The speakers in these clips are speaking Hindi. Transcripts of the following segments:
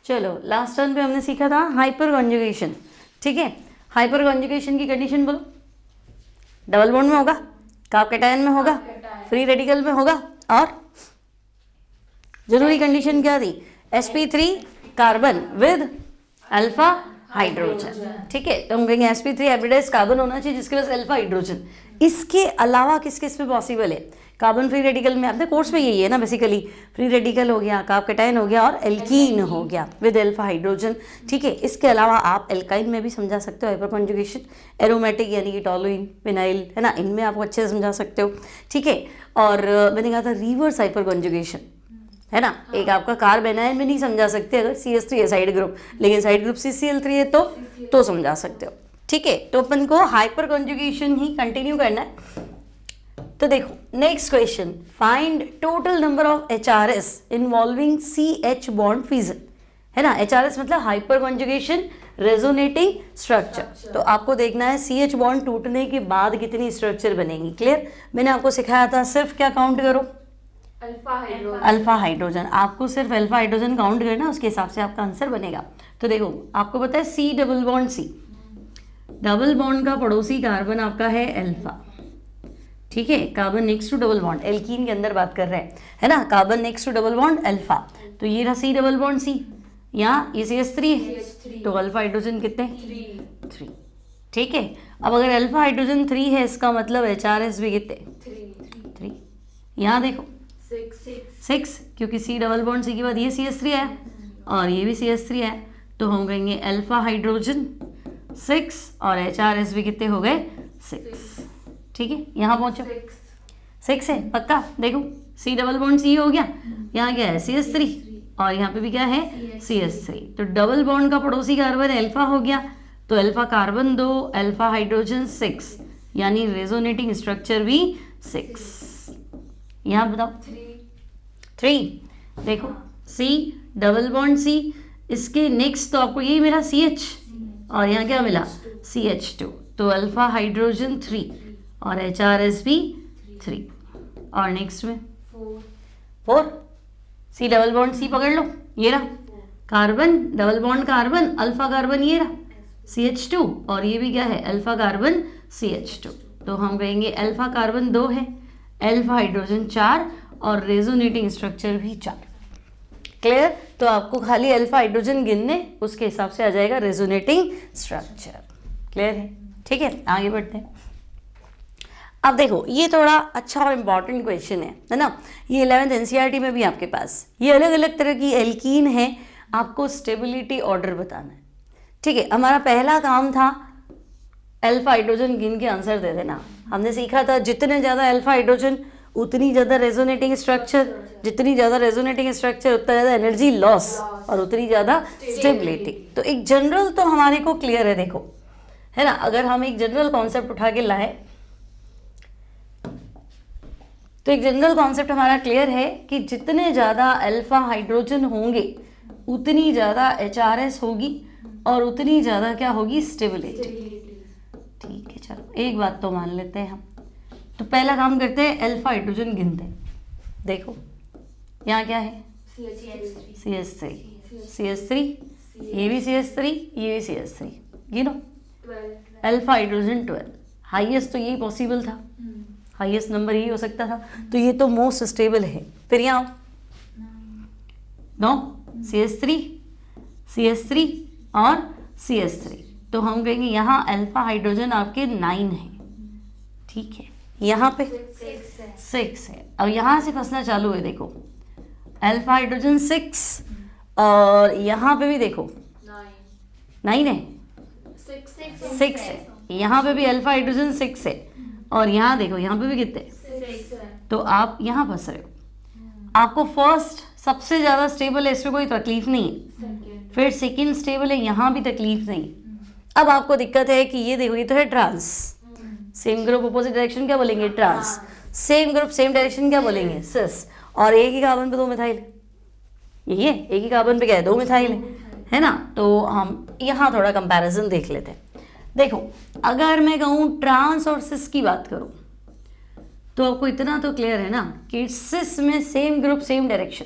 चलो लास्ट टर्न पे हमने सीखा था हाइपर कॉन्जुगेशन, ठीक है। हाइपर कॉन्जुगेशन की कंडीशन बोलो। डबल बॉन्ड में होगा, कार्ब कैटायन में होगा, फ्री रेडिकल में होगा, और जरूरी कंडीशन क्या थी? sp3 carbon with alpha hydrogen, ठीक है। तो हम कहेंगे sp3 हाइब्रिडाइज्ड कार्बन होना चाहिए जिसके पास अल्फा हाइड्रोजन। इसके अलावा किस किस पे पॉसिबल है? कार्बन फ्री रेडिकल में अपने कोर्स में यही है ना बेसिकली, फ्री रेडिकल हो गया, कार्ब कैटायन हो गया और एल्कीन हो गया विद अल्फा हाइड्रोजन, ठीक है। इसके अलावा आप एल्काइन में भी समझा सकते हो हाइपर कॉन्जुगेशन, एरोमेटिक यानी कि टॉलुइन, फिनाइल, है ना, इनमें आप अच्छे से समझा सकते हो, ठीक है। और मैंने कहा था रिवर्स हाइपर कॉन्जुगेशन, है ना, एक आपका कार्ब एनायन में नहीं समझा सकते अगर CH3 है साइड ग्रुप, लेकिन साइड ग्रुप CCl3 है तो समझा सकते हो, ठीक है। तो अपन को हाइपर कॉन्जुगेशन ही कंटिन्यू करना है। तो देखो next question, find total number of HRS involving CH bond fusion, है ना। HRS मतलब हाइपर कॉन्जुगेशन रेजोनेटिंग स्ट्रक्चर। तो आपको देखना है CH बॉन्ड टूटने के बाद कितनी स्ट्रक्चर बनेंगी। क्लियर? मैंने आपको सिखाया था सिर्फ क्या काउंट करो? Alpha hydrogen. आपको सिर्फ अल्फा हाइड्रोजन काउंट करना, उसके हिसाब से आपका आंसर बनेगा। तो देखो आपको पता है C double bond C, double bond का पड़ोसी कार्बन आपका है अल्फा, ठीक है। Carbon next to double bond, alkene के अंदर बात कर रहे हैं, है ना। Carbon next to double bond alpha, तो ये रहा C डबल बॉन्ड C, यहाँ ये CH3 है, तो अल्फा हाइड्रोजन कितने? 3, ठीक है। अब अगर अल्फा हाइड्रोजन 3 है, इसका मतलब HRS भी कितने? 3। यहाँ देखो 6, क्योंकि C डबल बॉन्ड C के बाद ये CH3 है और ये भी CH3 है, तो हम कहेंगे अल्फा हाइड्रोजन 6 और HRS भी कितने हो गए? 6, ठीक है। यहाँ पहुंचो 6 है पक्का। देखो C डबल बॉन्ड C हो गया, यहाँ क्या है? CH3 और यहाँ पे भी क्या है? CH3। तो डबल बॉन्ड का पड़ोसी कार्बन अल्फा हो गया, तो अल्फा कार्बन 2, अल्फा हाइड्रोजन 6, यानी रेजोनेटिंग स्ट्रक्चर भी 6। यहाँ बताओ 3। देखो C डबल बॉन्ड C, इसके नेक्स्ट तो आपको यही मिला CH और यहाँ क्या मिला? CH2, तो अल्फा हाइड्रोजन 3 और HRS भी 3, और नेक्स्ट में 4। C डबल बॉन्ड C पकड़ लो, ये रहा carbon, double bond carbon, alpha carbon ये रहा CH2 और ये भी क्या है? अल्फा कार्बन CH2, तो हम कहेंगे अल्फा कार्बन 2 है, अल्फा हाइड्रोजन 4 और रेजोनेटिंग स्ट्रक्चर भी 4। क्लियर? तो आपको खाली अल्फा हाइड्रोजन गिनने, उसके हिसाब से आ जाएगा रेजोनेटिंग स्ट्रक्चर। क्लियर है? ठीक है, आगे बढ़ते हैं। अब देखो ये थोड़ा अच्छा और इम्पॉर्टेंट क्वेश्चन है ना। ये 11th NCERT में भी आपके पास ये अलग अलग तरह की एल्कीन है, आपको स्टेबिलिटी ऑर्डर बताना है, ठीक है। हमारा पहला काम था अल्फा हाइड्रोजन गिन के आंसर दे देना। हमने सीखा था जितने ज़्यादा अल्फा हाइड्रोजन उतनी ज़्यादा रेजोनेटिंग स्ट्रक्चर, जितनी ज़्यादा रेजोनेटिंग स्ट्रक्चर उतना ज़्यादा एनर्जी लॉस और उतनी ज़्यादा स्टेबिलिटी। तो एक जनरल तो हमारे को क्लियर है, देखो है ना। अगर हम एक जनरल कॉन्सेप्ट उठा के लाए तो एक जनरल कॉन्सेप्ट हमारा क्लियर है कि जितने ज़्यादा अल्फा हाइड्रोजन होंगे उतनी ज़्यादा HRS होगी और उतनी ज़्यादा क्या होगी? स्टेबिलिटी। ठीक है, चलो एक बात तो मान लेते हैं हम। तो पहला काम करते हैं, अल्फा हाइड्रोजन गिनते हैं। देखो यहाँ क्या है? CH3, ये भी CH3, ये भी CH3, गिनो। अल्फा हाइड्रोजन 12, हाईएस्ट तो यही पॉसिबल था, हाईएस्ट नंबर यही हो सकता था, तो ये तो मोस्ट स्टेबल है। फिर यहाँ आओ, 9 CH3 और CH3, तो हम कहेंगे यहाँ अल्फा हाइड्रोजन आपके 9 है, ठीक है। यहाँ पे 6 है। अब यहाँ से फंसना चालू है, देखो अल्फा हाइड्रोजन 6 और यहाँ पे भी देखो 9 है, 6 है। यहाँ पे भी अल्फा हाइड्रोजन 6 है और यहाँ देखो यहाँ पे भी कितने, तो आप यहाँ फंस रहे हो। आपको फर्स्ट सबसे ज़्यादा स्टेबल है, इसमें कोई तकलीफ नहीं है। फिर सेकंड स्टेबल है, यहाँ भी तकलीफ नहीं। अब आपको दिक्कत है कि ये देखो ये तो है trans, same group opposite direction क्या बोलेंगे? Trans. Same group same direction क्या बोलेंगे? सिस। और एक ही कार्बन पे 2 मिथाइल, यही है, एक ही कार्बन पे क्या है? 2 मिथाइल है ना। तो हम यहाँ थोड़ा कंपैरिजन देख लेते हैं। देखो अगर मैं कहूँ ट्रांस और सिस की बात करूँ तो आपको इतना तो क्लियर है ना कि सिस में सेम ग्रुप सेम डायरेक्शन,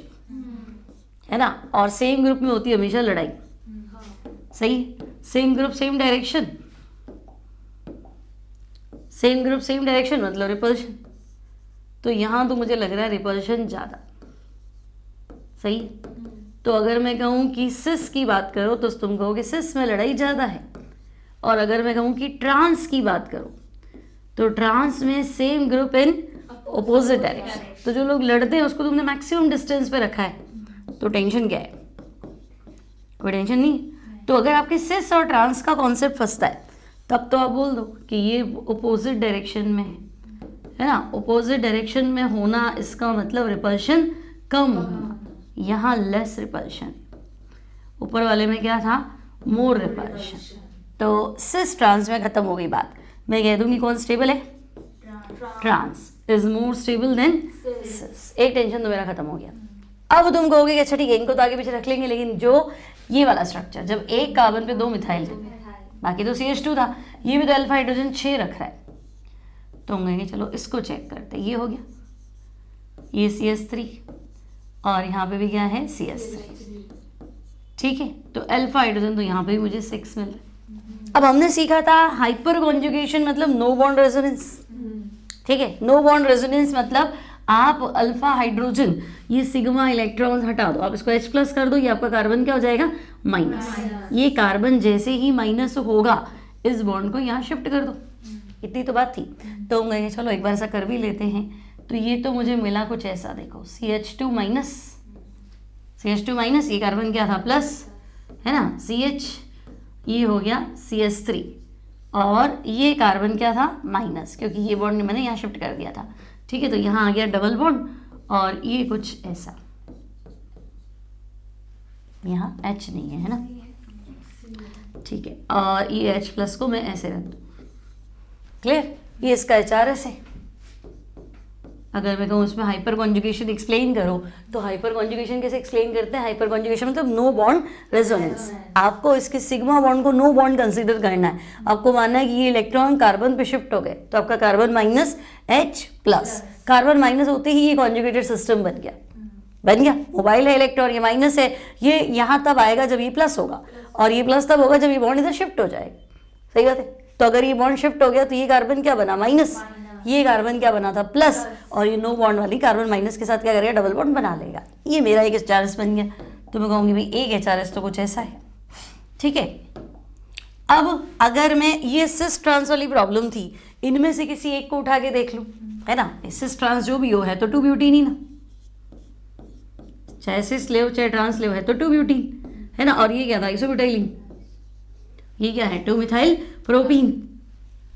है ना, और सेम ग्रुप में होती है हमेशा लड़ाई, सही, same group same direction, same group same direction मतलब रिपल्शन। तो यहाँ तो मुझे लग रहा है रिपल्शन ज़्यादा, सही। तो अगर मैं कहूँ कि सिस की बात करो तो तुम कहोगे सिस में लड़ाई ज़्यादा है, और अगर मैं कहूँ कि ट्रांस की बात करो तो ट्रांस में same group in opposite direction. तो जो लोग लड़ते हैं उसको तुमने मैक्सिमम डिस्टेंस पे रखा है, तो टेंशन क्या है? कोई टेंशन नहीं। तो अगर आपके सिस और ट्रांस का कॉन्सेप्ट फंसता है तब तो आप बोल दो कि ये अपोजिट डायरेक्शन में है ना, अपोजिट डायरेक्शन में होना इसका मतलब रिपल्शन कम होना, यहाँ लेस रिपल्शन, ऊपर वाले में क्या था, मोर रिपल्शन। तो सिस ट्रांस में खत्म हो गई बात। मैं कह दूंगी कौन स्टेबल है, trans is more stable than cis. एक टेंशन तो मेरा खत्म हो गया। अब तुम कहोगे कि अच्छा ठीक है इनको तो आगे पीछे रख लेंगे, लेकिन जो ये वाला स्ट्रक्चर जब एक कार्बन पे 2 मिथाइल थे, बाकी तो CH2 था, ये भी तो अल्फा हाइड्रोजन 6 रख रहा है, तो हम कहेंगे चलो इसको चेक करते हैं। ये हो गया, ये CH3 और यहाँ पे भी क्या है CH3, ठीक है। तो अल्फा हाइड्रोजन तो यहाँ पे भी मुझे 6 मिल रहा है। अब हमने सीखा था हाइपर कॉन्जुगेशन मतलब नो बॉन्ड रेजोनेंस, ठीक है। नो बॉन्ड रेजोनेंस मतलब आप अल्फा हाइड्रोजन ये सिग्मा इलेक्ट्रॉन्स हटा दो, आप इसको H+ कर दो, ये आपका कार्बन क्या हो जाएगा, माइनस। ये कार्बन जैसे ही माइनस होगा इस बॉन्ड को यहाँ शिफ्ट कर दो, इतनी तो बात थी। तो हम कहेंगे चलो एक बार ऐसा कर भी लेते हैं। तो ये तो मुझे मिला कुछ ऐसा, देखो CH2 माइनस, ये कार्बन क्या था प्लस, है ना, CH, ये हो गया CH3, और ये कार्बन क्या था माइनस, क्योंकि ये बॉन्ड मैंने यहाँ शिफ्ट कर दिया था, ठीक है। तो यहाँ आ गया डबल बॉन्ड, और ये कुछ ऐसा, यहाँ H नहीं है ना, ठीक है, और ये H+ को मैं ऐसे रख दूँ, क्लियर। ये इसका HRS है। अगर मैं कहूँ उसमें हाइपर कॉन्जुगेशन एक्सप्लेन करो तो हाइपर कॉन्जुगेशन कैसे एक्सप्लेन करते हैं, हाइपर कॉन्जुगेशन मतलब नो बॉन्ड रेजोनेंस। आपको इसके सिग्मा बॉन्ड को नो बॉन्ड कंसीडर करना है, आपको मानना है कि ये इलेक्ट्रॉन कार्बन पे शिफ्ट हो गए, तो आपका carbon minus H+, carbon minus होते ही ये कॉन्जुगेटेड सिस्टम बन गया। मोबाइल है इलेक्ट्रॉन, ये माइनस है, ये यहाँ तब आएगा जब ये प्लस होगा, और ये प्लस तब होगा जब ये बॉन्ड इधर शिफ्ट हो जाएगा, सही बात है। तो अगर ये बॉन्ड शिफ्ट हो गया तो ये कार्बन क्या बना, माइनस, ये कार्बन क्या बना था, प्लस, और ये नो बॉन्ड वाली कार्बन माइनस के साथ क्या करेगा, डबल बॉन्ड बना लेगा। ये मेरा एक HRS बन गया। तो मैं कहूँगी भाई एक HRS तो कुछ ऐसा है, ठीक है। अब अगर मैं ये सिस ट्रांस वाली प्रॉब्लम थी, इनमें से किसी एक को उठा के देख लूँ, है ना, सिस ट्रांस जो भी हो है तो 2 ब्यूटीन ही ना, चाहे सिस ले हो चाहे ट्रांस ले हो है तो 2 ब्यूटीन, है ना। और ये क्या था, आइसोब्यूटाइलिन, ये क्या है, 2 मिथाइल प्रोपीन,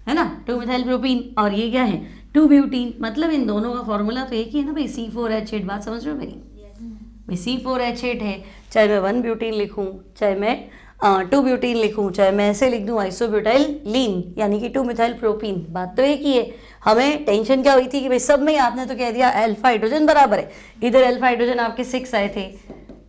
है ना, 2 मिथाइल प्रोपीन, और ये क्या है 2 ब्यूटीन। मतलब इन दोनों का फॉर्मूला तो एक ही है ना भाई, C4H8। बात समझ रहे हो मेरी भाई, C4H8 है, चाहे मैं 1 ब्यूटीन लिखूं, चाहे मैं 2 ब्यूटीन लिखूं, चाहे मैं ऐसे लिख दूं आइसोब्यूटाइलिन यानी कि 2 मिथाइल प्रोपीन, बात तो एक ही है। हमें टेंशन क्या हुई थी कि भाई सब में आपने तो कह दिया अल्फा हाइड्रोजन बराबर है, इधर अल्फा हाइड्रोजन आपके 6 आए थे,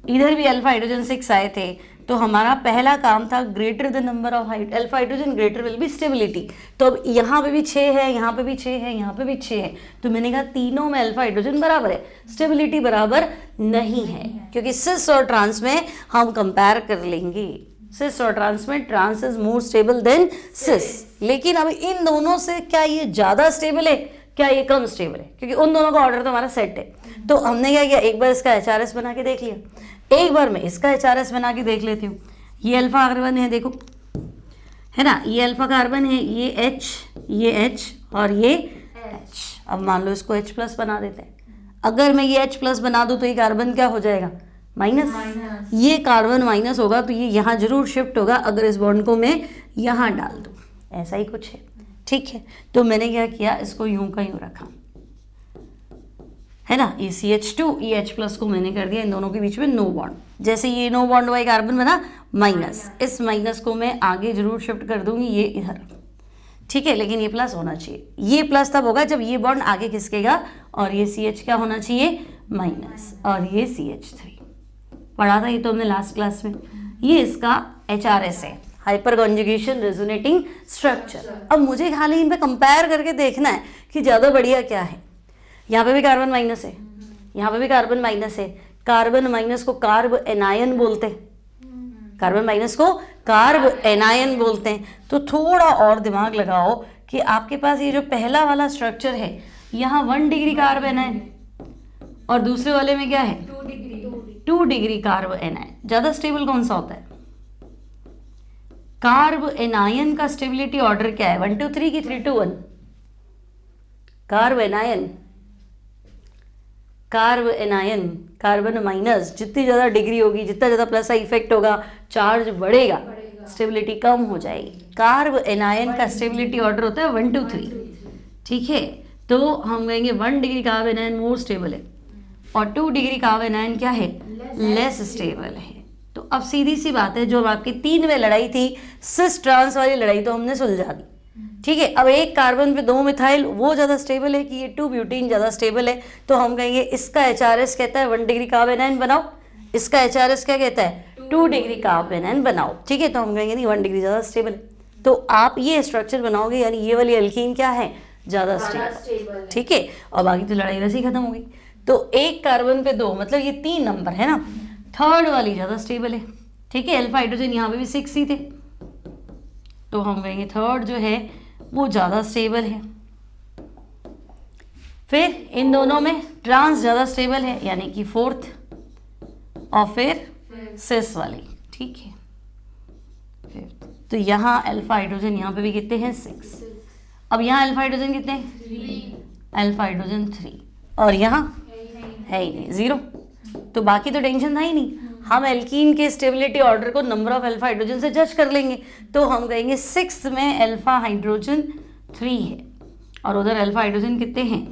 इधर भी अल्फा हाइड्रोजन 6 आए थे, तो हमारा पहला काम था greater the number of alpha hydrogen greater will be stability. तो अब यहाँ पे भी 6 है, यहाँ पे भी 6 है, यहाँ पे भी 6 है, तो मैंने कहा तीनों में अल्फा हाइड्रोजन बराबर है, स्टेबिलिटी बराबर नहीं है, क्योंकि सिस और ट्रांस में हम कंपेयर कर लेंगे, सिस और ट्रांस में trans is more stable than cis. लेकिन अब इन दोनों से क्या ये ज़्यादा स्टेबल है, क्या ये कम स्टेबल है, क्योंकि उन दोनों का ऑर्डर तो हमारा सेट है। तो हमने क्या किया, एक बार इसका HRS बना के देख लिया, एक बार मैं इसका HRS बना के देख लेती हूँ। ये अल्फा कार्बन है, देखो, है ना, ये अल्फा कार्बन है, ये H, ये H और ये H। अब मान लो इसको H+ बना देते हैं। अगर मैं ये H+ बना दूँ तो ये कार्बन क्या हो जाएगा, माइनस। ये कार्बन माइनस होगा तो ये यहाँ जरूर शिफ्ट होगा अगर इस बॉन्ड को मैं यहाँ डाल दूँ, ऐसा ही कुछ है, ठीक है। तो मैंने क्या किया, इसको यूं का यूं रखा, है ना, ये CH2 ये H+ को मैंने कर दिया इन दोनों के बीच में नो बॉन्ड। जैसे ये नो बॉन्ड वाला कार्बन बना माइनस, इस माइनस को मैं आगे जरूर शिफ्ट कर दूंगी, ये इधर, ठीक है। लेकिन ये प्लस होना चाहिए, ये प्लस तब होगा जब ये बॉन्ड आगे खिसकेगा, और ये CH क्या होना चाहिए, माइनस, और ये CH3 पढ़ा था ये तो हमने लास्ट क्लास में। ये इसका HRS है, हाइपर कॉन्जुगेशन रेजोनेटिंग स्ट्रक्चर। अब मुझे खाली इन पे कंपेयर करके देखना है कि ज़्यादा बढ़िया क्या है। यहाँ पे भी कार्बन माइनस है, यहाँ पे भी कार्बन माइनस है, कार्बन माइनस को कार्ब एनायन बोलते हैं, कार्बन माइनस को कार्ब एनायन बोलते हैं। तो थोड़ा और दिमाग लगाओ कि आपके पास ये जो पहला वाला स्ट्रक्चर है, यहाँ 1 डिग्री कार्ब एनायन और दूसरे वाले में क्या है 2 डिग्री कार्ब एनायन। ज्यादा स्टेबल कौन सा होता है? कार्ब एनायन का स्टेबिलिटी ऑर्डर क्या है, 1 2 3 की 3 2 1? Carb anion, carb anion, carbon minus, जितनी ज़्यादा डिग्री होगी, जितना ज़्यादा प्लस का इफेक्ट होगा, चार्ज बढ़ेगा, स्टेबिलिटी कम हो जाएगी। कार्ब एनायन का स्टेबिलिटी ऑर्डर होता है 1 2 3, ठीक है। तो हम कहेंगे 1 degree carb anion more stable है और 2 डिग्री कार्ब एनायन क्या है, लेस स्टेबल है। तो अब सीधी सी बात है, जो आपकी 3 में लड़ाई थी, सिस ट्रांस वाली लड़ाई तो हमने सुलझा दी, ठीक है। अब एक कार्बन पे 2 मिथाइल, वो ज़्यादा स्टेबल है कि ये 2 ब्यूटीन ज़्यादा स्टेबल है? तो हम कहेंगे इसका HRS कहता है 1 डिग्री कार्ब एनायन बनाओ, इसका HRS क्या कहता है 2 डिग्री कार्ब एनायन बनाओ, ठीक है। तो हम कहेंगे नहीं 1 डिग्री ज़्यादा स्टेबल है। तो आप ये स्ट्रक्चर बनाओगे, यानी ये वाली एल्कीन क्या है, ज़्यादा स्टेबल, ठीक है। और बाकी तो लड़ाई वैसे ही खत्म हो गई। तो एक कार्बन पे 2, मतलब ये 3 नंबर है ना, थर्ड वाली ज़्यादा स्टेबल है, ठीक है। अल्फा हाइड्रोजन यहाँ पे भी 6 ही थे, तो हम कहेंगे थर्ड जो है वो ज़्यादा स्टेबल है। फिर इन दोनों में ट्रांस ज़्यादा स्टेबल है, यानी कि फोर्थ, और फिर सिस वाली, ठीक है, फिफ्थ। तो यहाँ अल्फा हाइड्रोजन यहाँ पे भी कितने हैं 6। अब यहाँ अल्फा हाइड्रोजन कितने हैं 3, अल्फा हाइड्रोजन 3, और यहाँ है ही नहीं 0। तो बाकी तो टेंशन था ही नहीं, हम एल्कीन के स्टेबिलिटी ऑर्डर को नंबर ऑफ अल्फा हाइड्रोजन से जज कर लेंगे। तो हम कहेंगे 6 में अल्फा हाइड्रोजन 3 है और उधर अल्फा हाइड्रोजन कितने हैं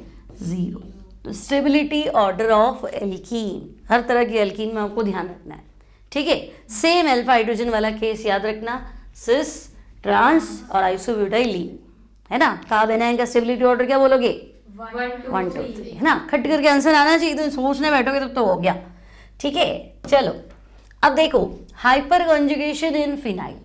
0। तो स्टेबिलिटी ऑर्डर ऑफ एल्कीन, हर तरह की एल्कीन में आपको ध्यान रखना है, ठीक है। सेम अल्फा हाइड्रोजन वाला केस याद रखना, सिस, ट्रांस और आइसोब्यूटाइलीन, है ना। कार्ब एनायन का स्टेबिलिटी ऑर्डर क्या बोलोगे 1 2 3, है ना। खट करके आंसर आना चाहिए, तुम सोचने बैठोगे तब तो हो गया, ठीक है। चलो अब देखो हाइपर कॉन्जुगेशन इन फिनाइल।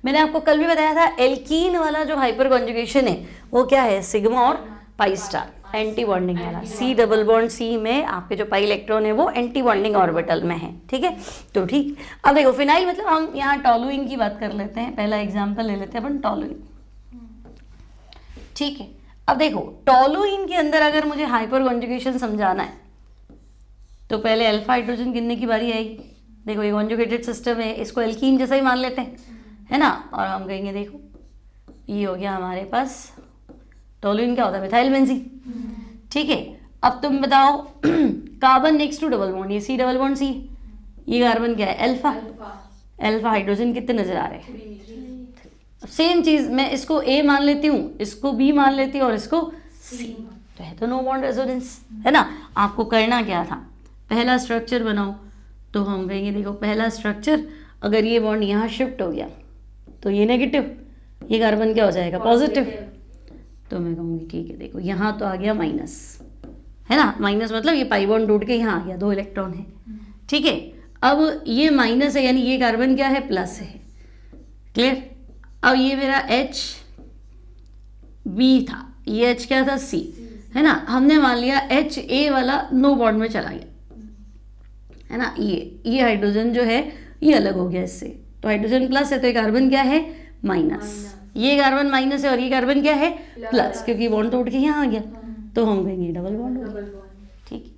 मैंने आपको कल भी बताया था एल्कीन वाला जो हाइपर कॉन्जुगेशन है वो क्या है, सिग्मा और पाई स्टार, एंटी बॉन्डिंग वाला। C डबल बॉन्ड C में आपके जो पाई इलेक्ट्रॉन है वो एंटी बॉन्डिंग ऑर्बिटल में है, ठीक है। तो ठीक, अब देखो फिनाइल मतलब हम यहाँ टॉलुइन की बात कर लेते हैं, पहला एग्जाम्पल ले लेते हैं अपन टॉलुइन, ठीक है। अब देखो टॉलुइन के अंदर अगर मुझे हाइपर कॉन्जुगेशन समझाना है तो पहले अल्फा हाइड्रोजन गिनने की बारी आएगी। देखो ये कॉन्जुगेटेड सिस्टम है, इसको एल्कीन जैसा ही मान लेते हैं, है ना। और हम कहेंगे देखो ये हो गया हमारे पास टॉलुइन, क्या होता है मिथाइल बेंजीन, ठीक है। अब तुम बताओ carbon next to double bond, ये C डबल बॉन्ड C, ये कार्बन क्या है अल्फा, अल्फा हाइड्रोजन कितने नजर आ रहे हैं, सेम चीज मैं इसको A मान लेती हूँ, इसको B मान लेती हूँ और इसको C, तो है तो नो बॉन्ड रेजोनेंस, है ना। आपको करना क्या था, पहला स्ट्रक्चर बनाओ। तो हम कहेंगे देखो पहला स्ट्रक्चर, अगर ये बॉन्ड यहाँ शिफ्ट हो गया तो ये नेगेटिव, ये कार्बन क्या हो जाएगा पॉजिटिव। तो मैं कहूँगी ठीक है, देखो यहाँ तो आ गया माइनस, है ना। माइनस मतलब ये पाई बॉन्ड टूट के यहाँ आ गया, 2 इलेक्ट्रॉन है, ठीक है। अब ये माइनस है, यानी ये कार्बन क्या है प्लस है, क्लियर। अब ये मेरा HB था, ये H क्या था C, है ना। हमने मान लिया HA वाला नो बॉन्ड में चला गया, है ना। ये हाइड्रोजन जो है ये अलग हो गया इससे, तो हाइड्रोजन प्लस है तो ये कार्बन क्या है माइनस, ये कार्बन माइनस है और ये कार्बन क्या है प्लस, क्योंकि बॉन्ड तोड़ के यहाँ आ गया। तो हम कहेंगे डबल बॉन्ड हो गया, ठीक।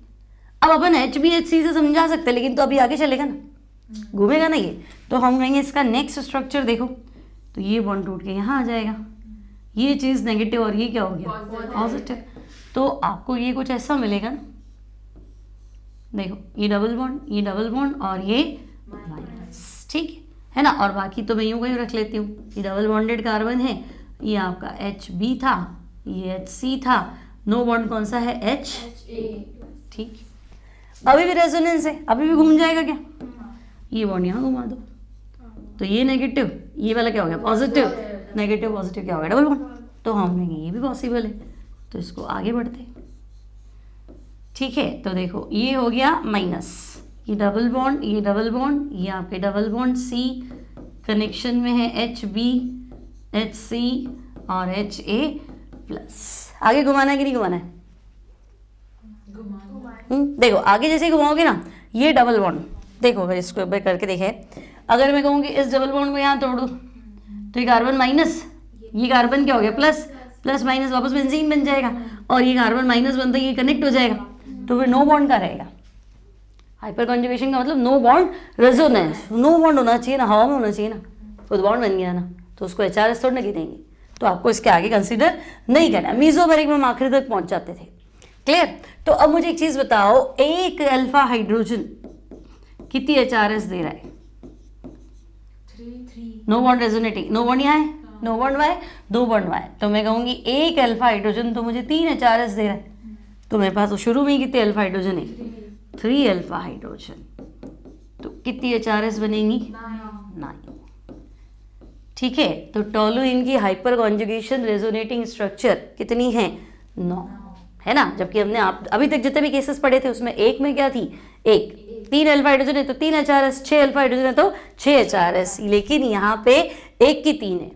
अब अपन HBHC से समझा सकते हैं, लेकिन तो अभी आगे चलेगा ना, घूमेगा ना ये। तो हम कहेंगे इसका नेक्स्ट स्ट्रक्चर देखो, तो ये बॉन्ड टूट के यहाँ आ जाएगा, ये चीज़ नेगेटिव और ये क्या हो गया पॉजिटिव। तो आपको ये कुछ ऐसा मिलेगा ना, देखो ये डबल बॉन्ड, ये डबल बॉन्ड और ये माइनस, ठीक है ना। और बाकी तो मैं यूँ कहीं रख लेती हूँ, ये डबल बॉन्डेड कार्बन है, ये आपका HB था, ये HC था, नो बॉन्ड कौन सा है HA, ठीक। अभी भी रेजोनेंस है, अभी भी घूम जाएगा क्या, ये बॉन्ड यहाँ घुमा दो, तो ये नेगेटिव, ये वाला क्या हो गया पॉजिटिव, नेगेटिव पॉजिटिव क्या हो गया डबल बॉन्ड। तो हम कहेंगे ये भी पॉसिबल है, तो इसको आगे बढ़ते हैं, ठीक है। तो देखो ये हो गया माइनस, ये डबल बॉन्ड, ये डबल बॉन्ड, ये आपके डबल बॉन्ड C कनेक्शन में है HB, HC और HA प्लस। आगे घुमाना है कि नहीं घुमाना है, देखो आगे जैसे ही घुमाओगे ना, ये डबल बॉन्ड, देखो अगर इसको एक बार करके देखें, अगर मैं कहूँ कि इस डबल बॉन्ड को यहाँ तोड़ दूँ तो ये कार्बन माइनस, ये कार्बन क्या हो गया प्लस, प्लस माइनस वापस बेंजीन बन जाएगा, और ये कार्बन माइनस बनता है ये कनेक्ट हो जाएगा, तो फिर नो बॉन्ड का रहेगा। हाइपर कॉन्जुगेशन का मतलब no bond resonance, no bond होना चाहिए ना, हवा में होना चाहिए ना, खुद बॉन्ड बन गया ना, तो उसको HRS थोड़ा ना गिनेंगे, तो आपको इसके आगे कंसीडर नहीं करना। मीजोमेरिक में हम आखिर तक पहुंच जाते थे, क्लियर। तो अब मुझे एक चीज बताओ, एक अल्फा हाइड्रोजन कितनी HRS दे रहा है? 3 no bond resonating, no bond यहाँ है, नो बॉन्ड वाई, दो बॉन्ड वाई, तो मैं कहूंगी एक अल्फा हाइड्रोजन तो मुझे 3 HRS दे रहा है, तो मेरे पास तो शुरू में ही कितने अल्फा हाइड्रोजन है? 3 अल्फा हाइड्रोजन, तो कितनी HRS बनेंगी? 9। ठीक है, तो टोलुइन की हाइपर कॉन्जुगेशन रेजोनेटिंग स्ट्रक्चर कितनी है? 9, है ना। जबकि हमने आप अभी तक जितने भी केसेस पढ़े थे उसमें एक में क्या थी? एक। 3 अल्फा हाइड्रोजन है तो 3 HRS, 6 अल्फा हाइड्रोजन है तो 6 HRS, लेकिन यहाँ पे एक की 3 है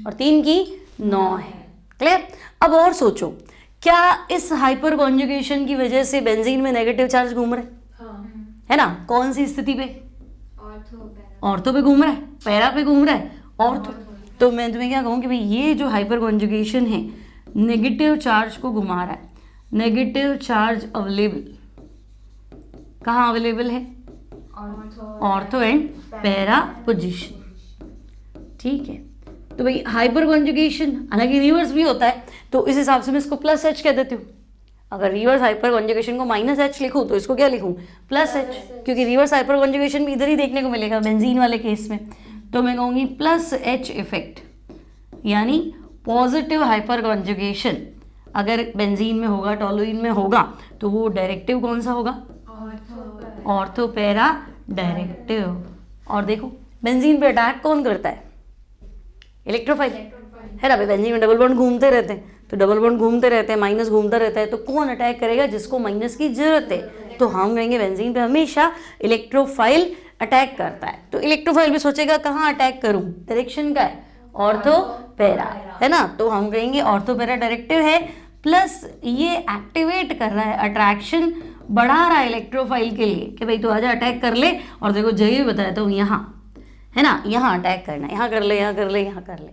और 3 की 9 है, क्लियर। अब और सोचो, क्या इस हाइपर कॉन्जुगेशन की वजह से बेंजीन में नेगेटिव चार्ज घूम रहा है? है ना। कौन सी स्थिति पे? ऑर्थो पे घूम रहा है, पैरा पे घूम रहा है, ऑर्थो। तो मैं तुम्हें क्या कहूँ कि भाई ये जो हाइपर कॉन्जुगेशन है नेगेटिव चार्ज को घुमा रहा है, नेगेटिव चार्ज अवेलेबल कहाँ अवेलेबल है? ऑर्थो एंड पैरा पोजीशन, ठीक है। तो भाई हाइपर कॉन्जुगेशन, हालांकि रिवर्स भी होता है, तो इस हिसाब से मैं इसको प्लस H कह देती हूँ। अगर रिवर्स हाइपर कॉन्जुगेशन को माइनस H लिखूँ तो इसको क्या लिखूँ? प्लस H, क्योंकि रिवर्स हाइपर कॉन्जुगेशन भी इधर ही देखने को मिलेगा बेंजीन वाले केस में, तो मैं कहूँगी प्लस H इफेक्ट, यानी पॉजिटिव हाइपर कॉन्जुगेशन अगर बेंजीन में होगा, टोलुइन में होगा, तो वो डायरेक्टिव कौन सा होगा? Ortho para directive. और देखो बेंजीन पे अटैक कौन करता है? इलेक्ट्रोफाइल, है ना। बेंजीन में डबल बॉन्ड घूमते रहते हैं, तो डबल बॉन्ड घूमते रहते हैं, माइनस घूमता रहता है, तो कौन अटैक करेगा? जिसको माइनस की जरूरत है। तो हम कहेंगे बेंजीन पे हमेशा इलेक्ट्रोफाइल अटैक करता है। तो इलेक्ट्रोफाइल भी सोचेगा कहाँ अटैक करूँ, डायरेक्शन का है ऑर्थो पैरा, है ना। तो हम कहेंगे ऑर्थो पैरा डायरेक्टिव है, प्लस ये एक्टिवेट कर रहा है, अट्रैक्शन बढ़ा रहा है इलेक्ट्रोफाइल के लिए कि भाई तू आजा अटैक कर ले। और देखो जगह भी बताया तो यहाँ, है ना, यहाँ अटैक करना, यहाँ कर ले, यहाँ कर ले, यहाँ कर ले,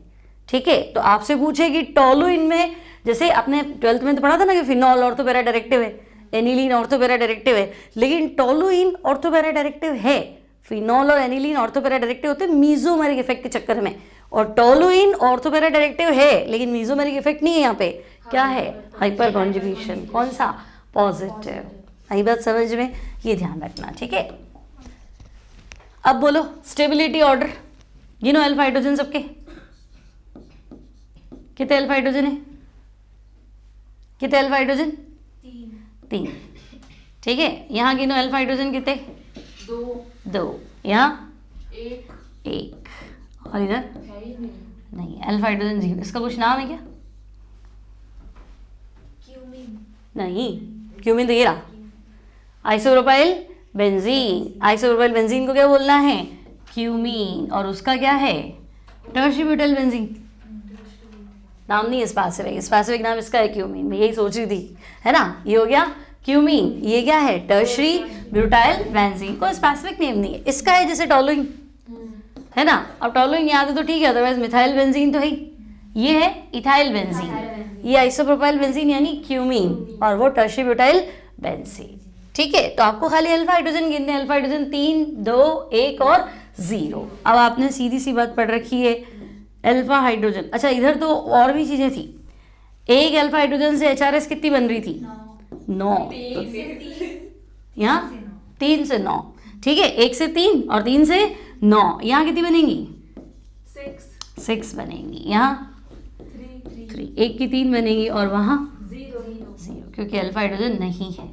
ठीक है। तो आपसे पूछे कि टोलुइन में, जैसे आपने 12th में तो पढ़ा था ना कि फिनॉल ऑर्थो पैरा डायरेक्टिव है, एनिलीन ऑर्थो पैरा डायरेक्टिव है, लेकिन टोलुइन ऑर्थो पैरा डायरेक्टिव है। फिनॉल और एनिलीन ऑर्थो पैरा डायरेक्टिव होते हैं मीजोमेरिक इफेक्ट के चक्कर में, और टोलुइन ऑर्थो पैरा डायरेक्टिव है लेकिन मीजोमेरिक इफेक्ट नहीं है। यहाँ पे क्या है? हाइपर कॉन्जुगेशन, कौन सा? पॉजिटिव। आई बात समझ में? ये ध्यान रखना, ठीक है। अब बोलो स्टेबिलिटी ऑर्डर, गिनो अल्फा हाइड्रोजन सबके, कितने अल्फा हाइड्रोजन है? कितने अल्फा हाइड्रोजन? 3, ठीक है। यहाँ गिनो अल्फा हाइड्रोजन कितने? 2। यहाँ 1, और इधर नहीं, अल्फा हाइड्रोजन 0। इसका कुछ नाम है क्या? नहीं, क्यूमीन तो ये रहा, आइसोप्रोपाइल बेंजीन। आइसोप्रोपाइल बेंजीन को क्या बोलना है? क्यूमीन। और उसका क्या है? Tertiary butyl benzene. नाम नहीं है स्पेसिफिक, स्पेसिफिक नाम इसका है क्यूमीन। मैं यही सोच रही थी, है ना। ये हो गया क्यूमीन, ये क्या है? Tertiary butyl benzene. कोई स्पेसिफिक नेम नहीं है इसका, है जैसे टोलुइन, है ना। अब टोलुइन याद है तो ठीक है, अदरवाइज मिथाइल बेंजीन तो है ही। ये है इथाइल बेंजीन, ये आइसोप्रोपाइल बेंजीन यानी क्यूमीन, और वो टर्शियरी ब्यूटाइल बेंजीन, ठीक है। तो आपको खाली अल्फा हाइड्रोजन गिनने, अल्फा हाइड्रोजन 3, 2, 1 और 0। अब आपने सीधी सी बात पढ़ रखी है अल्फा हाइड्रोजन। अच्छा इधर तो और भी चीजें थी। एक अल्फा हाइड्रोजन से HRS कितनी बन रही थी? 9। यहाँ 3 से 9, ठीक है। 1 से 3 और 3 से 9, यहाँ कितनी बनेंगी? 6 बनेंगी। यहाँ 3, 1 की 3 बनेगी, और वहाँ 0, क्योंकि अल्फा हाइड्रोजन नहीं है।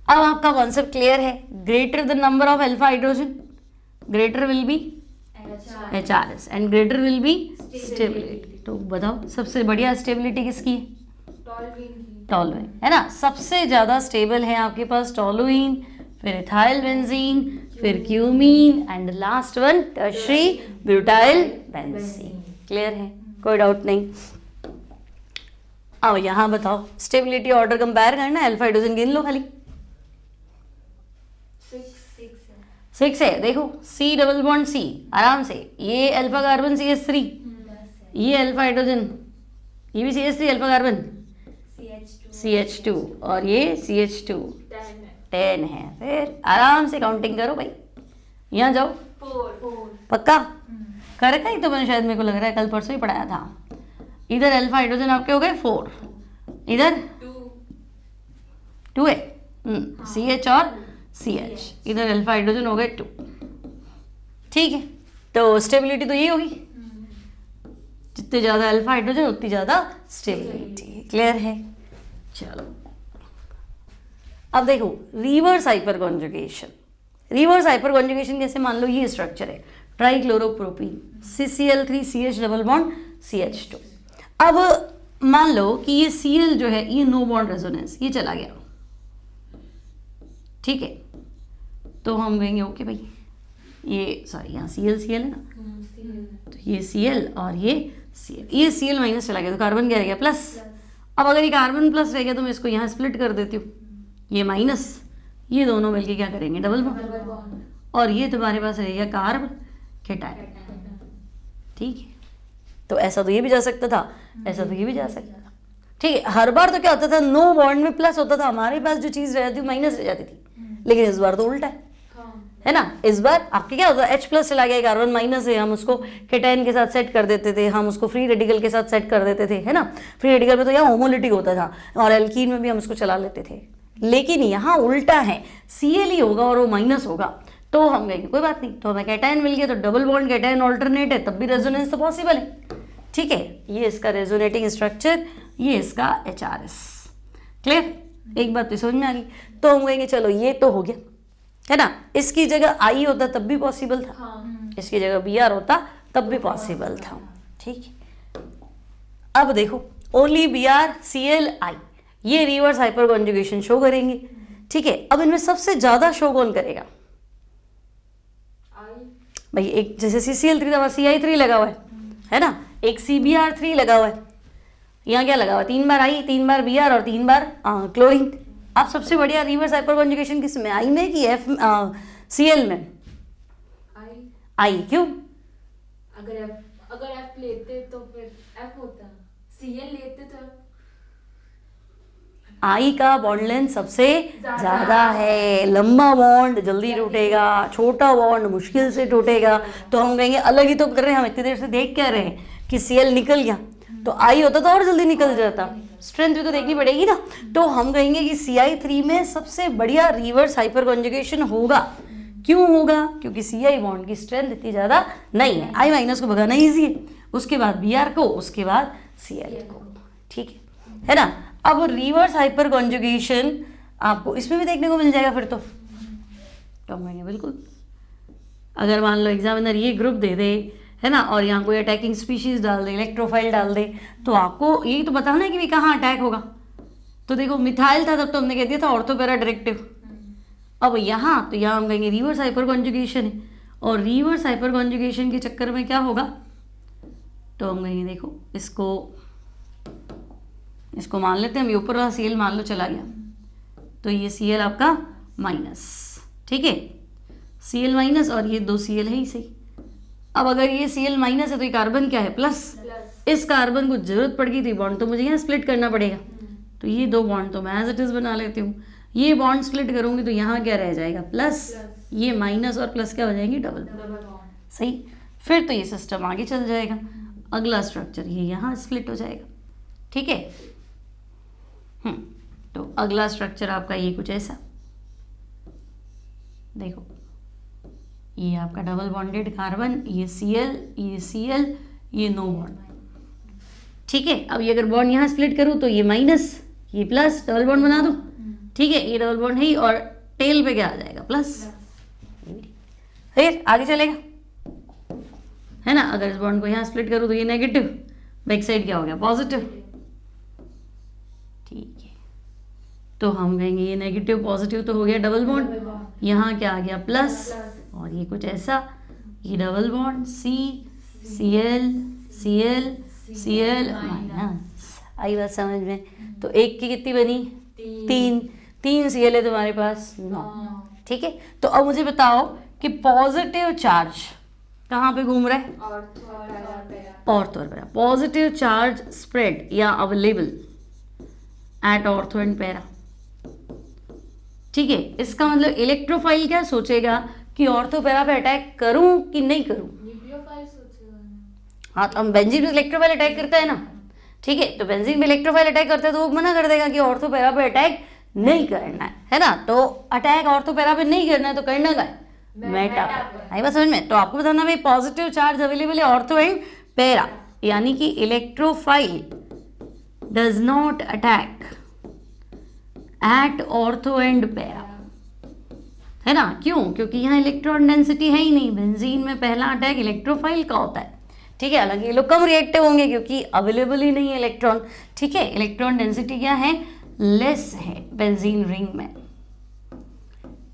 अब आपका कॉन्सेप्ट क्लियर है। Greater the number of alpha hydrogen, greater will be HRS and greater will be stability. तो बताओ सबसे बढ़िया स्टेबिलिटी किसकी है? टोलुइन, है ना। सबसे ज़्यादा स्टेबल है आपके पास टोलुइन, फिर इथाइल बेंजीन, फिर cumene, and last one tertiary butyl benzene. Clear है? कोई डाउट नहीं। अब यहाँ बताओ स्टेबिलिटी ऑर्डर कंपेयर करना है, अल्फा हाइड्रोजन गिन लो खाली। 6 है, देखो C डबल बॉन्ड C, आराम से, ये अल्फा कार्बन CH3, ये अल्फा हाइड्रोजन, ये भी CH3 अल्फा कार्बन CH2 और ये CH2 10 है। फिर आराम से काउंटिंग करो भाई, यहाँ जाओ, 4 पक्का कर रखा है तो मैंने, शायद मेरे को लग रहा है कल परसों ही पढ़ाया था। इधर अल्फा हाइड्रोजन आपके हो गए 4, इधर 2 है CH और CH, इधर अल्फा हाइड्रोजन हो गए 2। ठीक है, तो स्टेबिलिटी तो यही होगी, जितने ज़्यादा अल्फा हाइड्रोजन उतनी ज़्यादा स्टेबिलिटी। क्लियर है? चलो अब देखो reverse hyper conjugation. Reverse hyper conjugation कैसे, मान लो ये स्ट्रक्चर है ट्राइक्लोरोप्रोपीन CCl3 CH double bond CH2। अब मान लो कि ये Cl जो है ये नो बॉन्ड रेजोनेंस, ये चला गया, ठीक है, तो हम कहेंगे ओके भाई, ये सॉरी यहाँ Cl है ना, तो ये Cl और ये Cl, ये Cl माइनस चला गया तो कार्बन क्या रह गया प्लस। अब अगर ये कार्बन प्लस रह गया तो मैं इसको यहाँ स्प्लिट कर देती हूँ, ये माइनस, ये दोनों मिलके क्या करेंगे डबल बॉन्ड, और ये तुम्हारे पास रहेगा कार्ब केटायन। ठीक है, तो ऐसा तो ये भी जा सकता था, ऐसा तो ये भी जा सकता था। ठीक है, हर बार तो क्या होता था, नो बॉन्ड में प्लस होता था, हमारे पास जो चीज़ रह जाती थी माइनस रह जाती थी, लेकिन इस बार तो उल्टा है ना। इस बार आपके क्या होता है, H प्लस चला गया, कार्बन माइनस है, हम उसको केटायन के साथ सेट कर देते थे, हम उसको फ्री रेडिकल के साथ सेट कर देते थे, है ना। फ्री रेडिकल में तो यहाँ होमोलिटिक होता था, और एल्कीन में भी हम उसको चला लेते थे, लेकिन यहाँ उल्टा है, Cl ही होगा और वो माइनस होगा, तो हम कहेंगे कोई बात नहीं, तो हमें कैटायन मिल गया, तो डबल बॉन्ड कैटायन ऑल्टरनेट है, तब भी रेजोनेंस तो पॉसिबल है। ठीक है, ये इसका रेजोनेटिंग स्ट्रक्चर, ये इसका HRS। क्लियर? एक बात तो समझ में आ गई। तो हम कहेंगे चलो ये तो हो गया, है ना, इसकी जगह I होता तब भी पॉसिबल था, इसकी जगह Br होता तब भी पॉसिबल था। ठीक है, अब देखो ओनली Br Cl I ये रिवर्स हाइपर कॉन्जुगेशन शो करेंगे। ठीक है, अब इनमें सबसे ज्यादा शो कौन करेगा भाई, एक जैसे CCl3 था, CI3 लगा हुआ है ना, एक CBr3 लगा हुआ है, यहाँ क्या लगा हुआ है, 3 बार I, 3 बार Br और 3 बार क्लोरीन। आप सबसे बढ़िया रिवर्स हाइपर कॉन्जुगेशन किस में, I में कि Cl में? I क्यों? अगर F लेते तो फिर F होता, Cl लेते तो I का बॉन्ड लेंथ सबसे ज़्यादा है, लंबा बॉन्ड जल्दी टूटेगा, छोटा बॉन्ड मुश्किल से टूटेगा। तो हम कहेंगे अलग ही तो कर रहे हैं, हम इतनी देर से देख क्या रहे हैं कि Cl निकल गया, तो I होता तो और जल्दी निकल जाता, स्ट्रेंथ भी तो देखनी पड़ेगी ना। तो हम कहेंगे कि CI3 में सबसे बढ़िया रिवर्स हाइपर कॉन्जुगेशन होगा। क्यों होगा? क्योंकि Ci बॉन्ड की स्ट्रेंथ इतनी ज़्यादा नहीं है, I माइनस को भगाना ईजी है, उसके बाद Br को, उसके बाद Cl को। ठीक है ना। अब रिवर्स हाइपर कॉन्जुगेशन आपको इसमें भी देखने को मिल जाएगा फिर तो हम कहेंगे बिल्कुल। अगर मान लो एग्जामिनर ये ग्रुप दे दे, है ना, और यहाँ कोई अटैकिंग स्पीशीज डाल दे, इलेक्ट्रोफाइल डाल दे, तो आपको यही तो बताना है कि भी कहाँ अटैक होगा। तो देखो मिथाइल था तब तो हमने कह दिया था ऑर्थोपैरा डायरेक्टिव, अब यहाँ तो यहाँ हम कहेंगे रिवर्स हाइपर कॉन्जुगेशन है, और रिवर्स हाइपर कॉन्जुगेशन के चक्कर में क्या होगा, तो हम कहेंगे देखो इसको मान लेते हैं हम, ये ऊपर वाला Cl मान लो चला गया, तो ये Cl आपका माइनस, ठीक है, Cl माइनस, और ये 2 Cl है ही सही। अब अगर ये Cl माइनस है तो ये कार्बन क्या है प्लस, इस कार्बन को जरूरत पड़ गई थी बॉन्ड, तो मुझे यहाँ स्प्लिट करना पड़ेगा, तो ये 2 बॉन्ड तो मैं एज इट इज बना लेती हूँ। ये बॉन्ड स्प्लिट करूँगी तो यहाँ क्या रह जाएगा प्लस, ये माइनस और प्लस क्या हो जाएंगे डबल, सही। फिर तो ये सिस्टम आगे चल जाएगा, अगला स्ट्रक्चर ये यहाँ स्प्लिट हो जाएगा। ठीक है, तो अगला स्ट्रक्चर आपका ये कुछ ऐसा, देखो ये आपका डबल बॉन्डेड कार्बन, ये Cl, ये नो बॉन्ड। ठीक है, अब ये अगर बॉन्ड यहाँ स्प्लिट करूँ तो ये माइनस, ये प्लस, डबल बॉन्ड बना दूँ। ठीक है, ये डबल बॉन्ड है ही, और टेल पे क्या आ जाएगा प्लस, फिर आगे चलेगा, है ना। अगर इस बॉन्ड को यहाँ स्प्लिट करूँ तो ये नेगेटिव, बैक साइड क्या हो गया पॉजिटिव। ठीक है, तो हम कहेंगे ये नेगेटिव पॉजिटिव तो हो गया डबल बॉन्ड, यहाँ क्या आ गया प्लस, और ये कुछ ऐसा, ये डबल बॉन्ड Cl माइनस। आई बात समझ में? तो एक की कितनी बनी, 3 Cl है तुम्हारे पास 9। ठीक है, तो अब मुझे बताओ कि पॉजिटिव चार्ज कहाँ पे घूम रहा है, ऑर्थो और पैरा, पॉजिटिव चार्ज स्प्रेड या available at ortho and para. ठीक है, इसका मतलब इलेक्ट्रोफाइल क्या सोचेगा कि ऑर्थो पैरा पे अटैक करूं कि नहीं करूं। न्यूक्लियोफाइल सोचेगा। हाँ, तो हम बेंजीन पे इलेक्ट्रोफाइल अटैक करता है ना, ठीक है, तो बेंजीन पे इलेक्ट्रोफाइल अटैक करता है तो वो मना कर देगा कि ऑर्थो पैरा पे अटैक नहीं करना है ना। तो अटैक ऑर्थो पैरा पे नहीं करना है तो करना क्या है, मेटा। आई बात समझ में। तो आपको बताना भाई पॉजिटिव चार्ज अवेलेबल है ऑर्थो एंड पैरा, यानी कि electrophile does not attack at ortho and para, है ना। क्यों, क्योंकि यहाँ इलेक्ट्रॉन डेंसिटी है ही नहीं। बेंजीन में पहला अटैक इलेक्ट्रोफाइल का होता है, ठीक है। हालांकि ये लोग कम रिएक्टिव होंगे क्योंकि अवेलेबल ही नहीं है इलेक्ट्रॉन, ठीक है। इलेक्ट्रॉन डेंसिटी क्या है, लेस है बेंजीन रिंग में,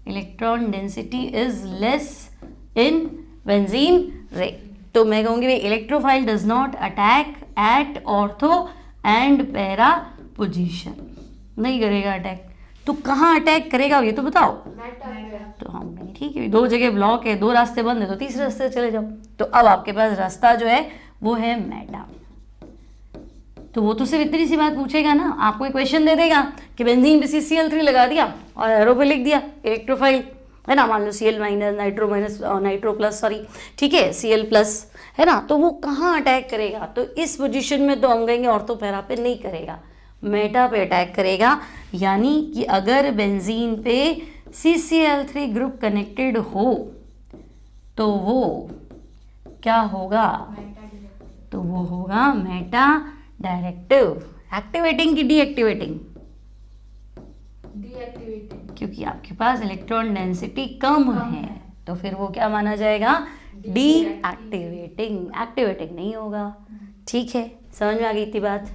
electron density is less in benzene ring. तो मैं कहूँगी भाई electrophile does not attack at ortho and para position, नहीं करेगा अटैक। तो कहाँ अटैक करेगा ये तो बताओ। तो हम नहीं, ठीक है, दो जगह ब्लॉक है, दो रास्ते बंद है तो तीसरे रास्ते चले जाओ। तो अब आपके पास रास्ता जो है वो है मेटा। तो वो तो सिर्फ इतनी सी बात पूछेगा ना, आपको एक क्वेश्चन दे देगा कि बेंजीन पे CCl3 लगा दिया और एरो पे लिख दिया इलेक्ट्रोफाइल, है ना। मान लो Cl minus nitro plus sorry, ठीक है, Cl प्लस, है ना। तो वो कहाँ अटैक करेगा, तो इस पोजीशन में तो हम कहेंगे ऑर्थो पैरा पे नहीं करेगा, मेटा पे अटैक करेगा। यानी कि अगर बेंजीन पे CCl3 ग्रुप कनेक्टेड हो तो वो क्या होगा, तो वो होगा मेटा डायरेक्टिव। एक्टिवेटिंग की डीएक्टिवेटिंग, डीएक्टिवेटिंग, क्योंकि आपके पास इलेक्ट्रॉन डेंसिटी कम है तो फिर वो क्या माना जाएगा, डीएक्टिवेटिंग। एक्टिवेटिंग नहीं होगा, ठीक है। समझ में आ गई थी बात।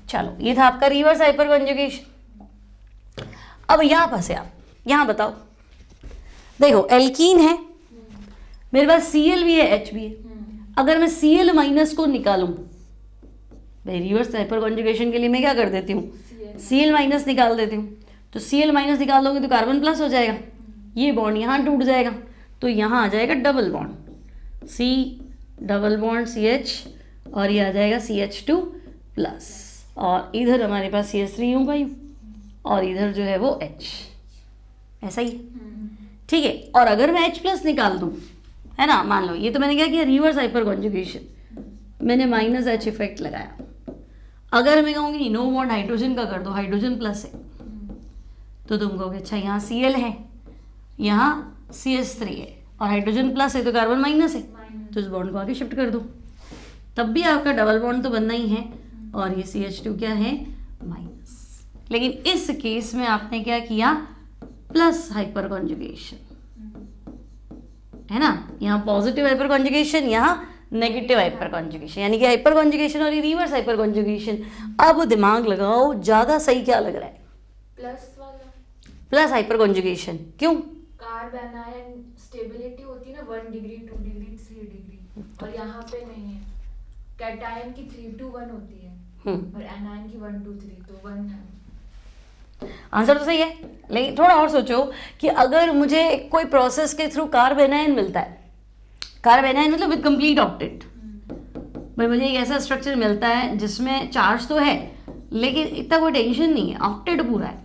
चलो, ये था आपका रिवर्स हाइपर कॉन्जुगेशन। अब यहाँ फंसे आप, यहाँ बताओ, देखो एल्कीन है, मेरे पास Cl भी है H भी है। अगर मैं Cl माइनस को निकालूं, भाई रिवर्स हाइपर कॉन्जुगेशन के लिए मैं क्या कर देती हूँ, Cl माइनस निकाल देती हूँ। तो Cl माइनस निकाल दोगे तो कार्बन प्लस हो जाएगा, ये बॉन्ड यहाँ टूट जाएगा तो यहाँ आ जाएगा double bond, C double bond CH और ये आ जाएगा CH2 प्लस, और इधर हमारे पास CH3 यूं का यूं और इधर जो है वो H, ऐसा ही, ठीक है। और अगर मैं H प्लस निकाल दूं, है ना, मान लो ये तो मैंने क्या किया, रिवर्स हाइपर कॉन्जुगेशन, मैंने माइनस H इफेक्ट लगाया। अगर मैं कहूँगी नो बॉन्ड हाइड्रोजन का कर दो, हाइड्रोजन प्लस है, तो तुम कहोगे अच्छा यहाँ Cl है, यहाँ CH3 है और हाइड्रोजन प्लस है तो कार्बन माइनस है, तो इस बॉन्ड को आगे शिफ्ट कर दो, तब भी आपका डबल बॉन्ड तो बनना ही है और ये CH2 क्या है, माइनस। लेकिन इस केस में आपने क्या किया, प्लस हाइपर कॉन्जुगेशन, है ना। यहाँ पॉजिटिव हाइपर कॉन्जुगेशन, यहाँ नेगेटिव हाइपर कॉन्जुगेशन, यानी कि हाइपर कॉन्जुगेशन और रिवर्स हाइपर कॉन्जुगेशन। अब दिमाग लगाओ, ज़्यादा सही क्या लग रहा है, प्लस वाला, प्लस हाइपर कॉन्जुगेशन। क्यों, कार्बन आयन स्टेबिलिटी होती है ना 1 डिग्री 2 डिग्री 3 डिग्री, और यहाँ पे नहीं है। कैटायन की 3 to 1 होती है और एनायन की 1 to 3, तो 1 है। आंसर तो सही है, लेकिन थोड़ा और सोचो कि अगर मुझे कोई प्रोसेस के थ्रू कार्बेनाइन मिलता है, कार्बेनाइन मतलब विद कंप्लीट ऑक्टेट, भाई मुझे एक ऐसा स्ट्रक्चर मिलता है जिसमें चार्ज तो है लेकिन इतना कोई टेंशन नहीं है, ऑक्टेट पूरा है,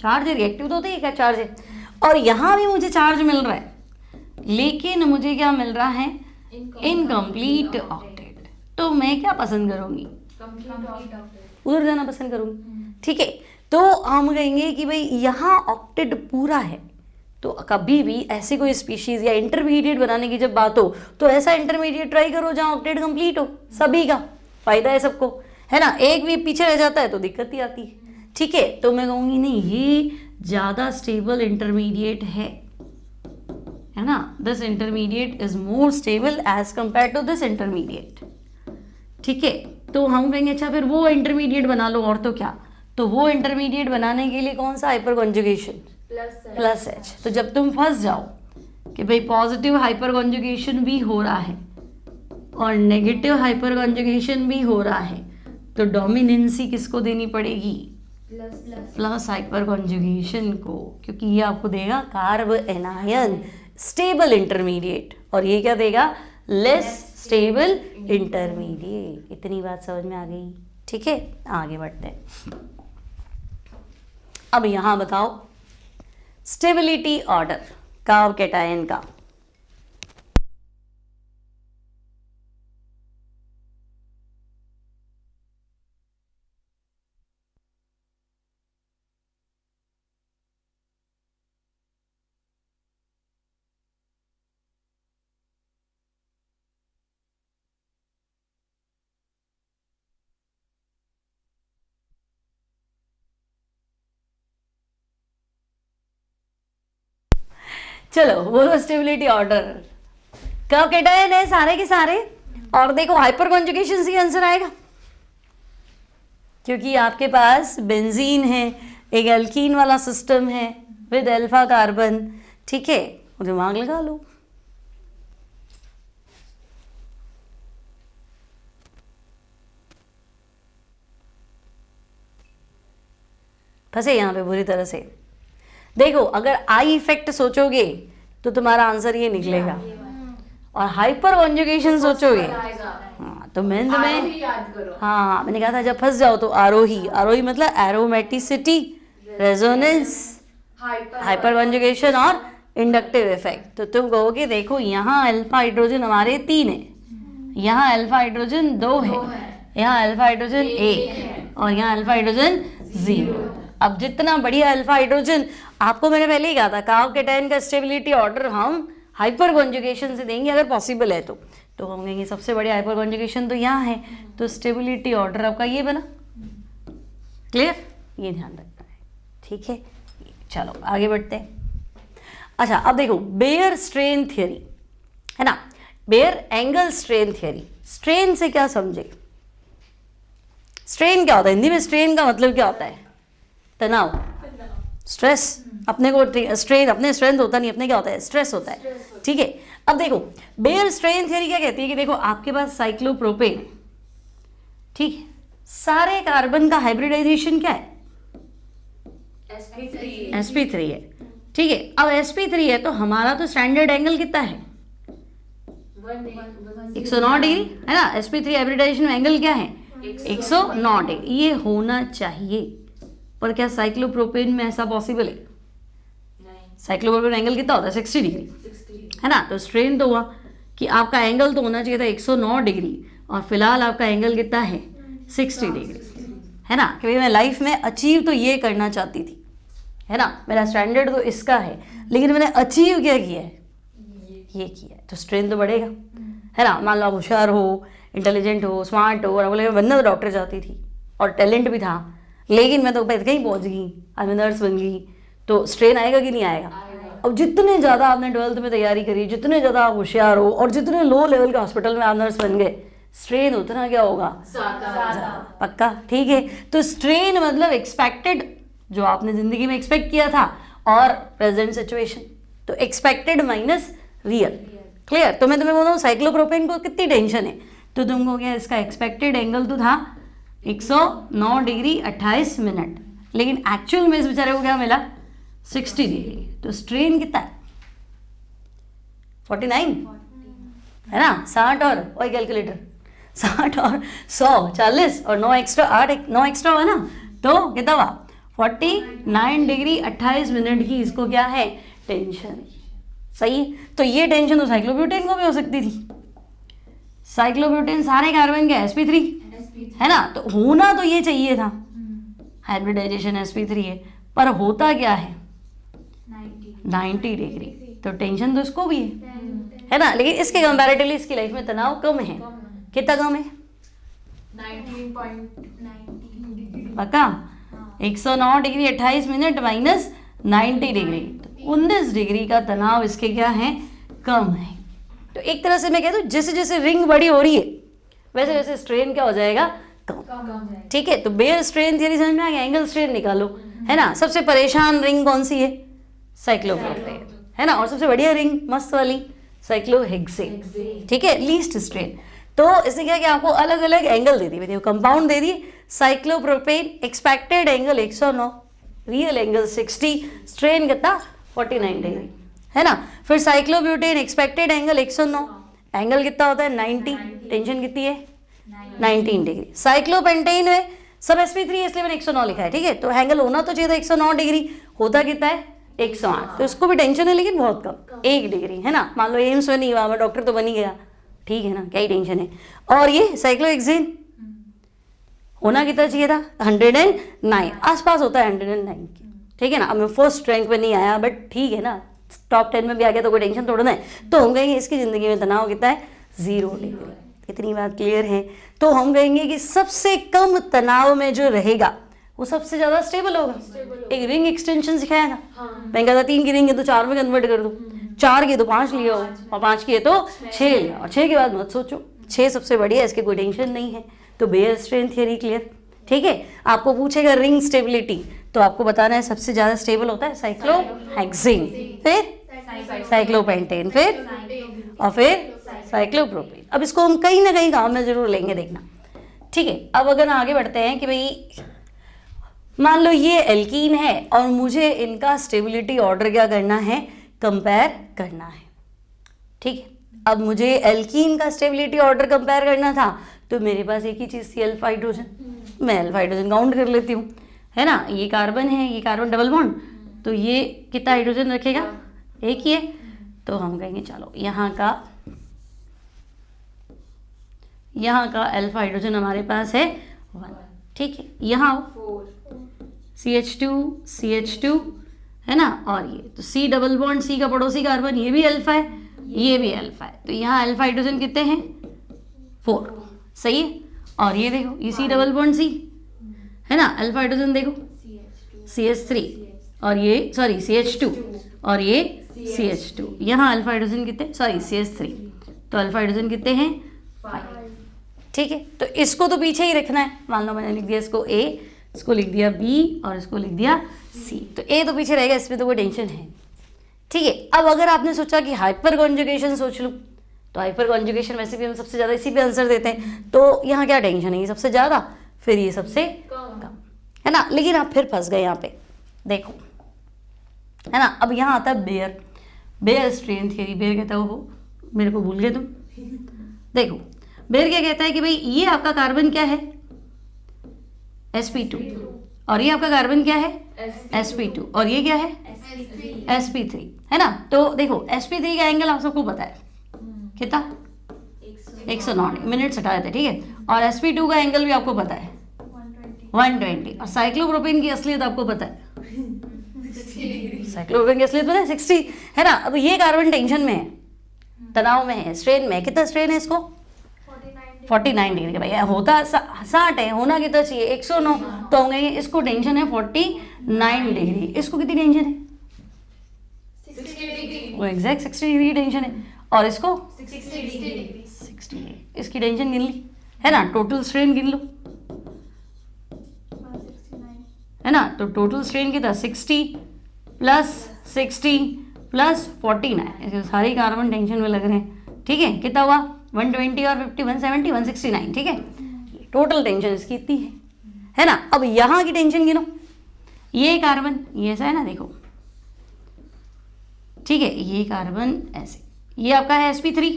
चार्ज है, रिएक्टिव तो होता ही क्या चार्ज है, और यहाँ भी मुझे चार्ज मिल रहा है लेकिन मुझे क्या मिल रहा है, इनकम्प्लीट ऑक्टेट, तो मैं क्या पसंद करूँगी, उधर जाना पसंद करूँगी, ठीक है। तो हम कहेंगे कि भाई यहाँ ऑक्टेट पूरा है, तो कभी भी ऐसी कोई स्पीशीज या इंटरमीडिएट बनाने की जब बात हो तो ऐसा इंटरमीडिएट ट्राई करो जहाँ ऑक्टेट कंप्लीट हो, सभी का फायदा है सबको, है ना। एक भी पीछे रह जाता है तो दिक्कत ही आती है, ठीक है। तो मैं कहूँगी नहीं, ये ज़्यादा स्टेबल इंटरमीडिएट है ना, this intermediate is more stable as compare to this intermediate, ठीक है। तो हम कहेंगे अच्छा फिर वो इंटरमीडिएट बना लो, और तो क्या, तो वो इंटरमीडिएट बनाने के लिए कौन सा हाइपर कॉन्जुगेशन, प्लस H। तो जब तुम फंस जाओ कि भाई पॉजिटिव हाइपर कॉन्जुगेशन भी हो रहा है और नेगेटिव हाइपर कॉन्जुगेशन भी हो रहा है, तो डोमिनेंसी किसको देनी पड़ेगी, प्लस हाइपर कॉन्जुगेशन को, क्योंकि ये आपको देगा कार्ब एनायन स्टेबल इंटरमीडिएट, और ये क्या देगा, लेस स्टेबल इंटरमीडिएट। इतनी बात समझ में आ गई, ठीक है। आगे बढ़ते हैं। अब यहां बताओ स्टेबिलिटी ऑर्डर कार्ब कैटायन का। चलो बोलो स्टेबिलिटी ऑर्डर। कर्व कैटायन है सारे के सारे, और देखो हाइपर कॉन्जुगेशन से आंसर आएगा, क्योंकि आपके पास बेंजीन है, एक एल्कीन वाला सिस्टम है विद अल्फा कार्बन, ठीक है। दिमाग लगा लो। फंसे यहां पे बुरी तरह से। देखो अगर आई इफेक्ट सोचोगे तो तुम्हारा आंसर ये निकलेगा, और हाइपर कॉन्जुगेशन सोचोगे हाँ तो मैं तुम्हें हाँ मैंने कहा था जब फंस जाओ तो आरोही, आरोही मतलब एरोमेटिसिटी, रेजोनेंस, हाइपर कॉन्जुगेशन और इंडक्टिव इफेक्ट। तो तुम कहोगे देखो यहाँ अल्फा हाइड्रोजन हमारे 3 है, यहाँ अल्फा हाइड्रोजन 2 है, यहाँ अल्फा हाइड्रोजन 1 है, और यहाँ अल्फा हाइड्रोजन 0। अब जितना बढ़िया अल्फा हाइड्रोजन, आपको मैंने पहले ही कहा था कार्ब कैटायन का स्टेबिलिटी ऑर्डर हम हाइपर कॉन्जुगेशन से देंगे अगर पॉसिबल है तो हम कहेंगे सबसे बढ़िया हाइपर कॉन्जुगेशन तो यहाँ है, तो स्टेबिलिटी ऑर्डर आपका ये बना। क्लियर, ये ध्यान रखना है, ठीक है। चलो आगे बढ़ते हैं। अच्छा अब देखो बेयर स्ट्रेन थियरी है ना, Baeyer angle strain theory. Strain से क्या समझे, स्ट्रेन क्या होता है हिंदी में, स्ट्रेन का मतलब क्या होता है, तनाव, स्ट्रेस। अपने को स्ट्रेन अपने स्ट्रेंथ होता नहीं, अपने क्या होता है, स्ट्रेस होता है, ठीक है। अब देखो बेयर स्ट्रेन थियरी क्या कहती है कि देखो आपके पास साइक्लोप्रोपेन, ठीक है, सारे कार्बन का हाइब्रिडाइजेशन क्या है, sp3 है, ठीक है। अब sp3 है तो हमारा तो स्टैंडर्ड एंगल कितना है, 109 डिग्री है ना। sp3 हाइब्रिडाइजेशन एंगल क्या है, 109 डिग्री। ये होना चाहिए, पर क्या साइक्लोप्रोपेन में ऐसा पॉसिबल है, साइक्लोप्रोपेन एंगल कितना होता है, 60 डिग्री है ना। तो स्ट्रेन तो हुआ कि आपका एंगल तो होना चाहिए था 109 डिग्री, और फिलहाल आपका एंगल कितना है, 60 डिग्री है ना। कि भाई मैं लाइफ में अचीव तो ये करना चाहती थी है ना, मेरा स्टैंडर्ड तो इसका है, लेकिन मैंने अचीव क्या किया है, ये किया है, तो स्ट्रेन तो बढ़ेगा है ना। मान लो आप होशियार हो, इंटेलिजेंट हो, स्मार्ट हो, और बोले बनना तो डॉक्टर चाहती थी और टैलेंट भी था, लेकिन मैं तो कहीं पहुंच गई, आज मैं नर्स बन गई, तो स्ट्रेन आएगा कि नहीं आएगा। अब जितने ज़्यादा आपने 12th में तैयारी करी, जितने ज़्यादा आप होशियार हो, और जितने लो लेवल के हॉस्पिटल में आप नर्स बन गए, स्ट्रेन उतना क्या होगा, पक्का, ठीक है। तो स्ट्रेन मतलब एक्सपेक्टेड, जो आपने जिंदगी में एक्सपेक्ट किया था, और प्रेजेंट सिचुएशन, तो एक्सपेक्टेड माइनस रियल। क्लियर। तो मैं तुम्हें बोल रहा हूँ साइक्लोप्रोपेन को कितनी टेंशन है, तो तुमको क्या इसका एक्सपेक्टेड एंगल तो था 109 डिग्री 28 मिनट, लेकिन एक्चुअल में इस बेचारे को क्या मिला, 60 डिग्री। तो स्ट्रेन कितना है, 49 है ना। 60 और वही कैलकुलेटर, 60 और 100 40, और 9 एक्स्ट्रा 8 9 एक्स्ट्रा हुआ ना, तो कितना हुआ 49 डिग्री 28 मिनट की इसको क्या है, टेंशन। सही। तो ये टेंशन तो साइक्लोब्यूटेन को भी हो सकती थी। साइक्लोब्यूटेन सारे कार्बन के sp3 है ना, तो होना तो ये चाहिए था, हाइब्रिडाइजेशन sp3 है, पर होता क्या है 90 डिग्री, तो टेंशन तो इसको भी है ना। लेकिन इसके कंपैरेटिवली इसकी लाइफ में तनाव कम है, कितना कम है, 19.90 पक्का 109 डिग्री 28 मिनट माइनस 90 डिग्री, तो 19 डिग्री का तनाव इसके क्या है, कम है। तो एक तरह से मैं कह दूं जैसे जैसे रिंग बड़ी हो रही है वैसे वैसे स्ट्रेन क्या हो जाएगा, कम। ठीक है। तो बेयर स्ट्रेन थियरी समझ में आ गया, एंगल स्ट्रेन निकालो है ना। सबसे परेशान रिंग कौन सी है, साइक्लोप्रोपेन है ना, और सबसे बढ़िया रिंग मस्त वाली साइक्लोहेक्सेन, ठीक है, लीस्ट स्ट्रेन। तो इसने क्या किया, आपको अलग अलग एंगल दे दिए, कंपाउंड दे दिए। Cyclopropane expected angle 109, real angle 60, strain कितना 49 डिग्री है ना। फिर साइक्लोब्यूटेन एक्सपेक्टेड एंगल 109, एंगल कितना होता है 90, टेंशन कितनी है 19 डिग्री। साइक्लोपेंटेन में सब sp3 है इसलिए मैंने 109 लिखा है, ठीक है। तो एंगल होना तो चाहिए था 109 डिग्री, होता कितना है 108, तो इसको भी टेंशन है लेकिन बहुत कम 1 डिग्री, है ना। मान लो एम्स में नहीं हुआ, मैं डॉक्टर तो बन ही गया, ठीक है ना, क्या ही टेंशन है। और ये साइक्लोहेक्सेन होना कितना चाहिए था 109, आसपास होता है 109 की, ठीक है ना। अब मैं फर्स्ट रैंक पे नहीं आया बट ठीक है ना, टॉप 10 में भी आ गया तो कोई टेंशन थोड़ा ना है। तो हम कहेंगे इसकी ज़िंदगी में तनाव कितना है 0 डिग्री, इतनी बात क्लियर है। तो हम कहेंगे कि सबसे कम तनाव में जो रहेगा वो सबसे ज़्यादा स्टेबल होगा। एक रिंग एक्सटेंशन सिखाया था, मैंने कहा था 3 की रिंग है तो 4 में कन्वर्ट कर दो, 4 की तो 5 लिया हो और 5 की है तो 6 लिया, और 6 के बाद मत सोचो, 6 सबसे बढ़िया, इसकी कोई टेंशन नहीं है। तो बेयर स्ट्रेन थियरी क्लियर, ठीक है। आपको पूछेगा रिंग स्टेबिलिटी तो आपको बताना है सबसे ज़्यादा स्टेबल होता है साइक्लोहेक्सेन, फिर साइक्लोपेंटेन, फिर और फिर साइक्लोप्रोपेन। अब इसको हम कहीं ना कहीं काम में जरूर लेंगे, देखना, ठीक है। अब अगर आगे बढ़ते हैं कि भाई मान लो ये एल्कीन है और मुझे इनका स्टेबिलिटी ऑर्डर क्या करना है, कंपेयर करना है, ठीक है। अब मुझे एल्कीन का स्टेबिलिटी ऑर्डर कंपेयर करना था तो मेरे पास एक ही चीज़ थी अल्फा हाइड्रोजन, मैं अल्फा हाइड्रोजन काउंट कर लेती हूँ, है ना। ये कार्बन है, ये कार्बन डबल बॉन्ड, तो ये कितना हाइड्रोजन रखेगा, एक ही है। तो हम कहेंगे चलो यहाँ का अल्फा हाइड्रोजन हमारे पास है 1, ठीक है। यहाँ CH2 है ना, और ये तो C डबल बॉन्ड, C का पड़ोसी कार्बन, ये भी अल्फा है, ये भी अल्फा है, तो यहाँ अल्फा हाइड्रोजन कितने हैं 4, सही है। और ये देखो ये C डबल बॉन्ड C है ना, अल्फा हाइड्रोजन देखो CH3 और ये सॉरी CH2 और ये CH2, यहाँ अल्फा हाइड्रोजन कितने, सॉरी CH3, तो अल्फा हाइड्रोजन कितने हैं 5, ठीक है। तो इसको तो पीछे ही रखना है, मान लो मैंने लिख दिया इसको A, इसको लिख दिया B और इसको लिख दिया C, तो A तो पीछे रहेगा, इसमें तो कोई टेंशन है, ठीक है। अब अगर आपने सोचा कि हाइपर कॉन्जुगेशन सोच लूँ, तो हाइपर कॉन्जुगेशन वैसे भी हम सबसे ज़्यादा इसी पे आंसर देते हैं, तो यहाँ क्या टेंशन है, ये सबसे ज़्यादा, फिर ये सबसे कम, है ना। लेकिन आप फिर फंस गए यहाँ पे, देखो, है ना। अब यहाँ आता है बेयर स्ट्रेन थियरी। बेयर कहता है वो मेरे को भूल गए तुम, देखो बेयर क्या कहता है कि भाई ये आपका कार्बन क्या है sp2 और ये आपका कार्बन क्या है sp2 और ये क्या है sp3, है ना। तो देखो sp3 का एंगल आप सबको पता है कितना 109 मिनट हटा देते, ठीक है। और sp2 का एंगल भी आपको पता है 120, और साइक्लोप्रोपेन की असलियत आपको पता है, साइक्लोप्रोपेन की असलियत पता है 60, है ना। अब ये कार्बन टेंशन में है, तनाव में है, स्ट्रेन में, कितना स्ट्रेन है इसको 49 डिग्री का, भैया होता 60 है, होना कितना चाहिए 109, तो हम कहेंगे इसको टेंशन है 49 डिग्री, इसको कितनी टेंशन है 60 डिग्री, वो एग्जैक्ट 60 डिग्री टेंशन है, और इसको 60 डिग्री, 60, इसकी टेंशन गिन ली, है ना। टोटल स्ट्रेन गिन लो, है ना। तो टोटल स्ट्रेन कितना 60 प्लस 49, ऐसे सारे कार्बन टेंशन में लग रहे हैं, ठीक है। कितना हुआ 120 और 50 170 169, ठीक है। टोटल टेंशन इसकी इतनी है ना। अब यहाँ की टेंशन गिनो, ये कार्बन ये ऐसा है ना, देखो, ठीक है, ये कार्बन ऐसे, ये आपका है sp3,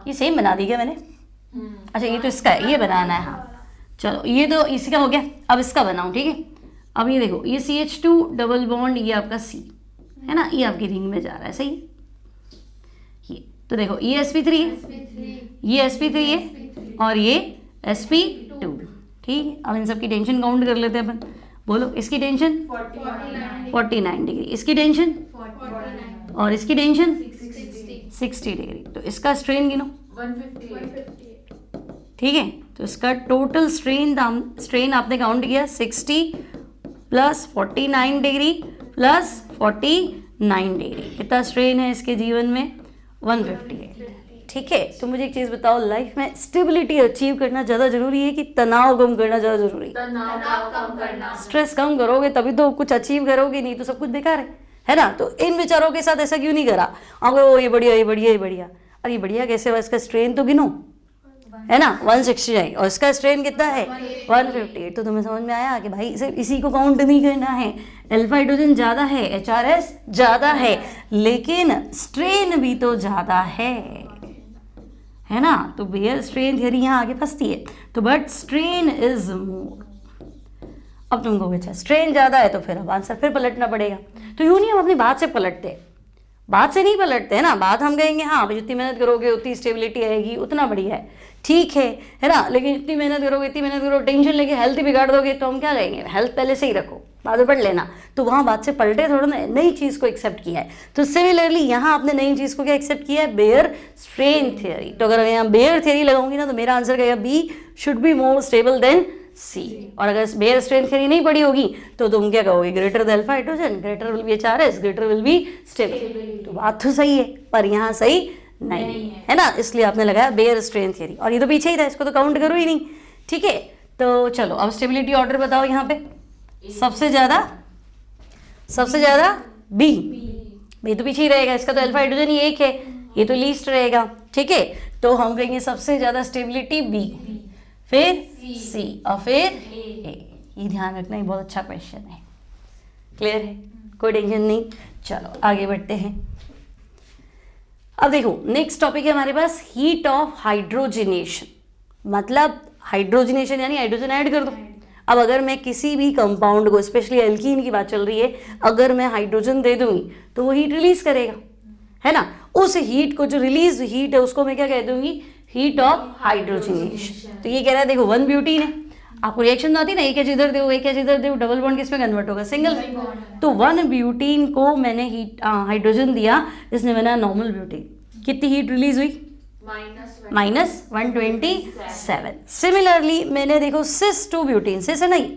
ये सेम बना दी क्या मैंने, अच्छा ये तो इसका है, ये बनाना है, हाँ चलो ये तो इसी का हो गया, अब इसका बनाऊं, ठीक है। अब ये देखो ये CH2 डबल बॉन्ड, ये आपका C है ना, ये आपकी रिंग में जा रहा है, सही है। ये तो देखो ये sp3 है, ये sp3 है और ये sp2, ठीक है। अब इन सब की टेंशन काउंट कर लेते हैं अपन, बोलो इसकी टेंशन 49 डिग्री, इसकी टेंशन 49 और इसकी टेंशन 60 60 डिग्री, तो इसका स्ट्रेन गिनो, 158, ठीक है। तो इसका टोटल स्ट्रेन आपने काउंट किया 60 प्लस 49 डिग्री प्लस 49 डिग्री, कितना स्ट्रेन है इसके जीवन में 158, ठीक है। तो मुझे एक चीज़ बताओ, लाइफ में स्टेबिलिटी अचीव करना ज़्यादा जरूरी है कि तनाव कम करना ज़्यादा जरूरी है? तनाव कम करना, स्ट्रेस कम करोगे तभी तो कुछ अचीव करोगे, नहीं तो सब कुछ बेकार है ना। तो इन विचारों के साथ ऐसा क्यों नहीं करा, अगर वो ये बढ़िया ये बढ़िया ये बढ़िया, अरे ये बढ़िया कैसे हुआ, इसका स्ट्रेन तो गिनो, है ना, 160 जाएगी, और इसका स्ट्रेन कितना है 158। तो तुम्हें समझ में आया कि भाई सिर्फ इसी को काउंट नहीं करना है, अल्फा हाइड्रोजन ज़्यादा है, HRS ज़्यादा है, लेकिन स्ट्रेन भी तो ज़्यादा है ना। तो बेयर स्ट्रेन थियरी यहाँ आगे फंसती है। तो बट स्ट्रेन इज मोर। अब तुम कहोगे अच्छा स्ट्रेन ज़्यादा है तो फिर अब आंसर फिर पलटना पड़ेगा। तो यूँ नहीं हम अपनी बात से पलटते, बात से नहीं पलटते है ना। बात हम कहेंगे हाँ भाई जितनी मेहनत करोगे उतनी स्टेबिलिटी आएगी, उतना बढ़िया है, ठीक है ना। लेकिन इतनी मेहनत करोगे, इतनी मेहनत करो, टेंशन लेके हेल्थ ही बिगाड़ दोगे, तो हम क्या कहेंगे हेल्थ पहले से ही रखो, बाद में पढ़ लेना। तो वहाँ बात से पलटे थोड़ा ना, नई चीज़ को एक्सेप्ट किया है। तो सिमिलरली यहाँ आपने नई चीज़ को क्या एक्सेप्ट किया है, बेयर स्ट्रेन थियरी। तो अगर मैं यहाँ बेयर थियरी लगाऊंगी ना तो मेरा आंसर कहेगा B should be more stable than C. और अगर बेयर स्ट्रेन थियरी नहीं पढ़ी होगी तो तुम क्या कहोगे, greater the alpha hydrogen, greater will be HRS, greater will be stable. तो बात तो सही है पर यहाँ सही नहीं है ना, इसलिए आपने लगाया बेयर स्ट्रेन थियरी। और ये तो पीछे ही था, इसको तो काउंट करो ही नहीं, ठीक है। तो चलो अब स्टेबिलिटी ऑर्डर बताओ यहाँ पे। सबसे ज़्यादा बी, बी तो पीछे ही रहेगा, इसका तो अल्फा हाइड्रोजन ही एक है, ये तो लीस्ट रहेगा, ठीक है। तो हम कहेंगे सबसे ज़्यादा स्टेबिलिटी बी, फिर सी और फिर ए। ये ध्यान रखना, ये बहुत अच्छा क्वेश्चन है। क्लियर है, कोई टेंशन नहीं। चलो आगे बढ़ते हैं। अब देखो नेक्स्ट टॉपिक है हमारे पास हीट ऑफ हाइड्रोजिनेशन। मतलब हाइड्रोजिनेशन यानी हाइड्रोजन ऐड कर दो। अब अगर मैं किसी भी कंपाउंड को, स्पेशली एल्कीन की बात चल रही है, अगर मैं हाइड्रोजन दे दूंगी तो वो हीट रिलीज करेगा, है ना। उस हीट को, जो रिलीज हीट है, उसको मैं क्या कह दूंगी, हीट ऑफ हाइड्रोजिनेशन। तो ये कह रहा है देखो 1 ब्यूटीन है, आपको रिएक्शन तो आती है ना, एक एच इधर दो, एक एच इधर दो, डबल बॉन्ड किस में कन्वर्ट होगा, सिंगल। तो 1 ब्यूटीन को मैंने हीट हाइड्रोजन दिया, इसने बना नॉर्मल ब्यूटीन। कितनी हीट रिलीज हुई, -127। सिमिलरली मैंने देखो सिस 2 ब्यूटीन, सिस है नहीं,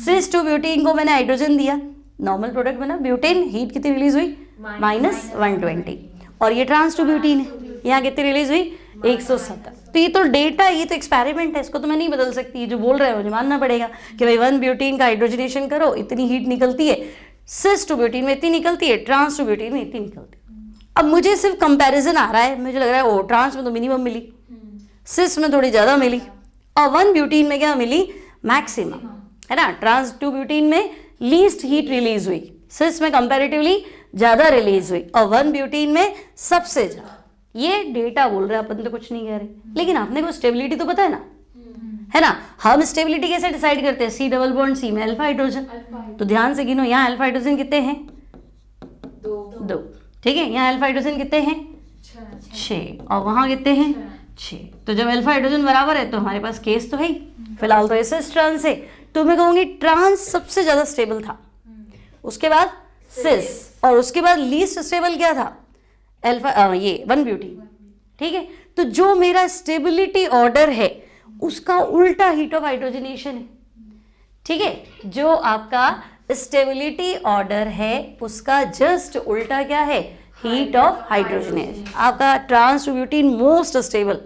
सिस 2 ब्यूटीन को मैंने हाइड्रोजन दिया, नॉर्मल प्रोडक्ट बना ब्यूटेन, हीट कितनी रिलीज हुई -120। और ये ट्रांस 2 ब्यूटीन है, यहाँ कितनी रिलीज हुई 170। तो ये तो डेटा, ये तो एक्सपेरिमेंट है, इसको तो मैं नहीं बदल सकती। जो बोल रहे हैं मुझे मानना पड़ेगा कि भाई 1 ब्यूटीन का हाइड्रोजनेशन करो, इतनी हीट निकलती है, सिस 2 ब्यूटीन में इतनी निकलती है, ट्रांस 2 ब्यूटीन में इतनी निकलती है। अब मुझे सिर्फ कंपैरिजन आ रहा है, मुझे लग रहा है ओ ट्रांस में तो मिनिमम मिली, सिस में थोड़ी ज़्यादा मिली, और 1 ब्यूटीन में क्या मिली, मैक्सिमम, है ना। ट्रांस 2 ब्यूटीन में लीस्ट हीट रिलीज हुई, सिस में कंपैरेटिवली ज़्यादा रिलीज हुई, और 1 ब्यूटीन में सबसे ज़्यादा। ये डेटा बोल रहे हैं, अपन तो कुछ नहीं कह रहे, लेकिन आपने को स्टेबिलिटी तो पता है ना, है ना। हम स्टेबिलिटी कैसे डिसाइड करते हैं, C डबल बॉन्ड C में अल्फा हाइड्रोजन। तो ध्यान से गिनो, यहाँ अल्फा हाइड्रोजन कितने हैं, 2, ठीक है। यहाँ अल्फा हाइड्रोजन कितने हैं, 6, और वहाँ कितने हैं, 6। तो जब अल्फा हाइड्रोजन बराबर है तो हमारे पास केस तो है ही, फिलहाल तो सिस ट्रांस है। तो मैं कहूँगी ट्रांस सबसे ज़्यादा स्टेबल था, उसके बाद सिस, और उसके बाद लीस्ट स्टेबल क्या था, अल्फा, ये 1 ब्यूटीन, ठीक है। तो जो मेरा स्टेबिलिटी ऑर्डर है उसका उल्टा हीट ऑफ हाइड्रोजनेशन है, ठीक है। जो आपका स्टेबिलिटी ऑर्डर है उसका जस्ट उल्टा क्या है, हीट ऑफ हाइड्रोजनेशन। आपका ट्रांस 2 ब्यूटीन मोस्ट स्टेबल,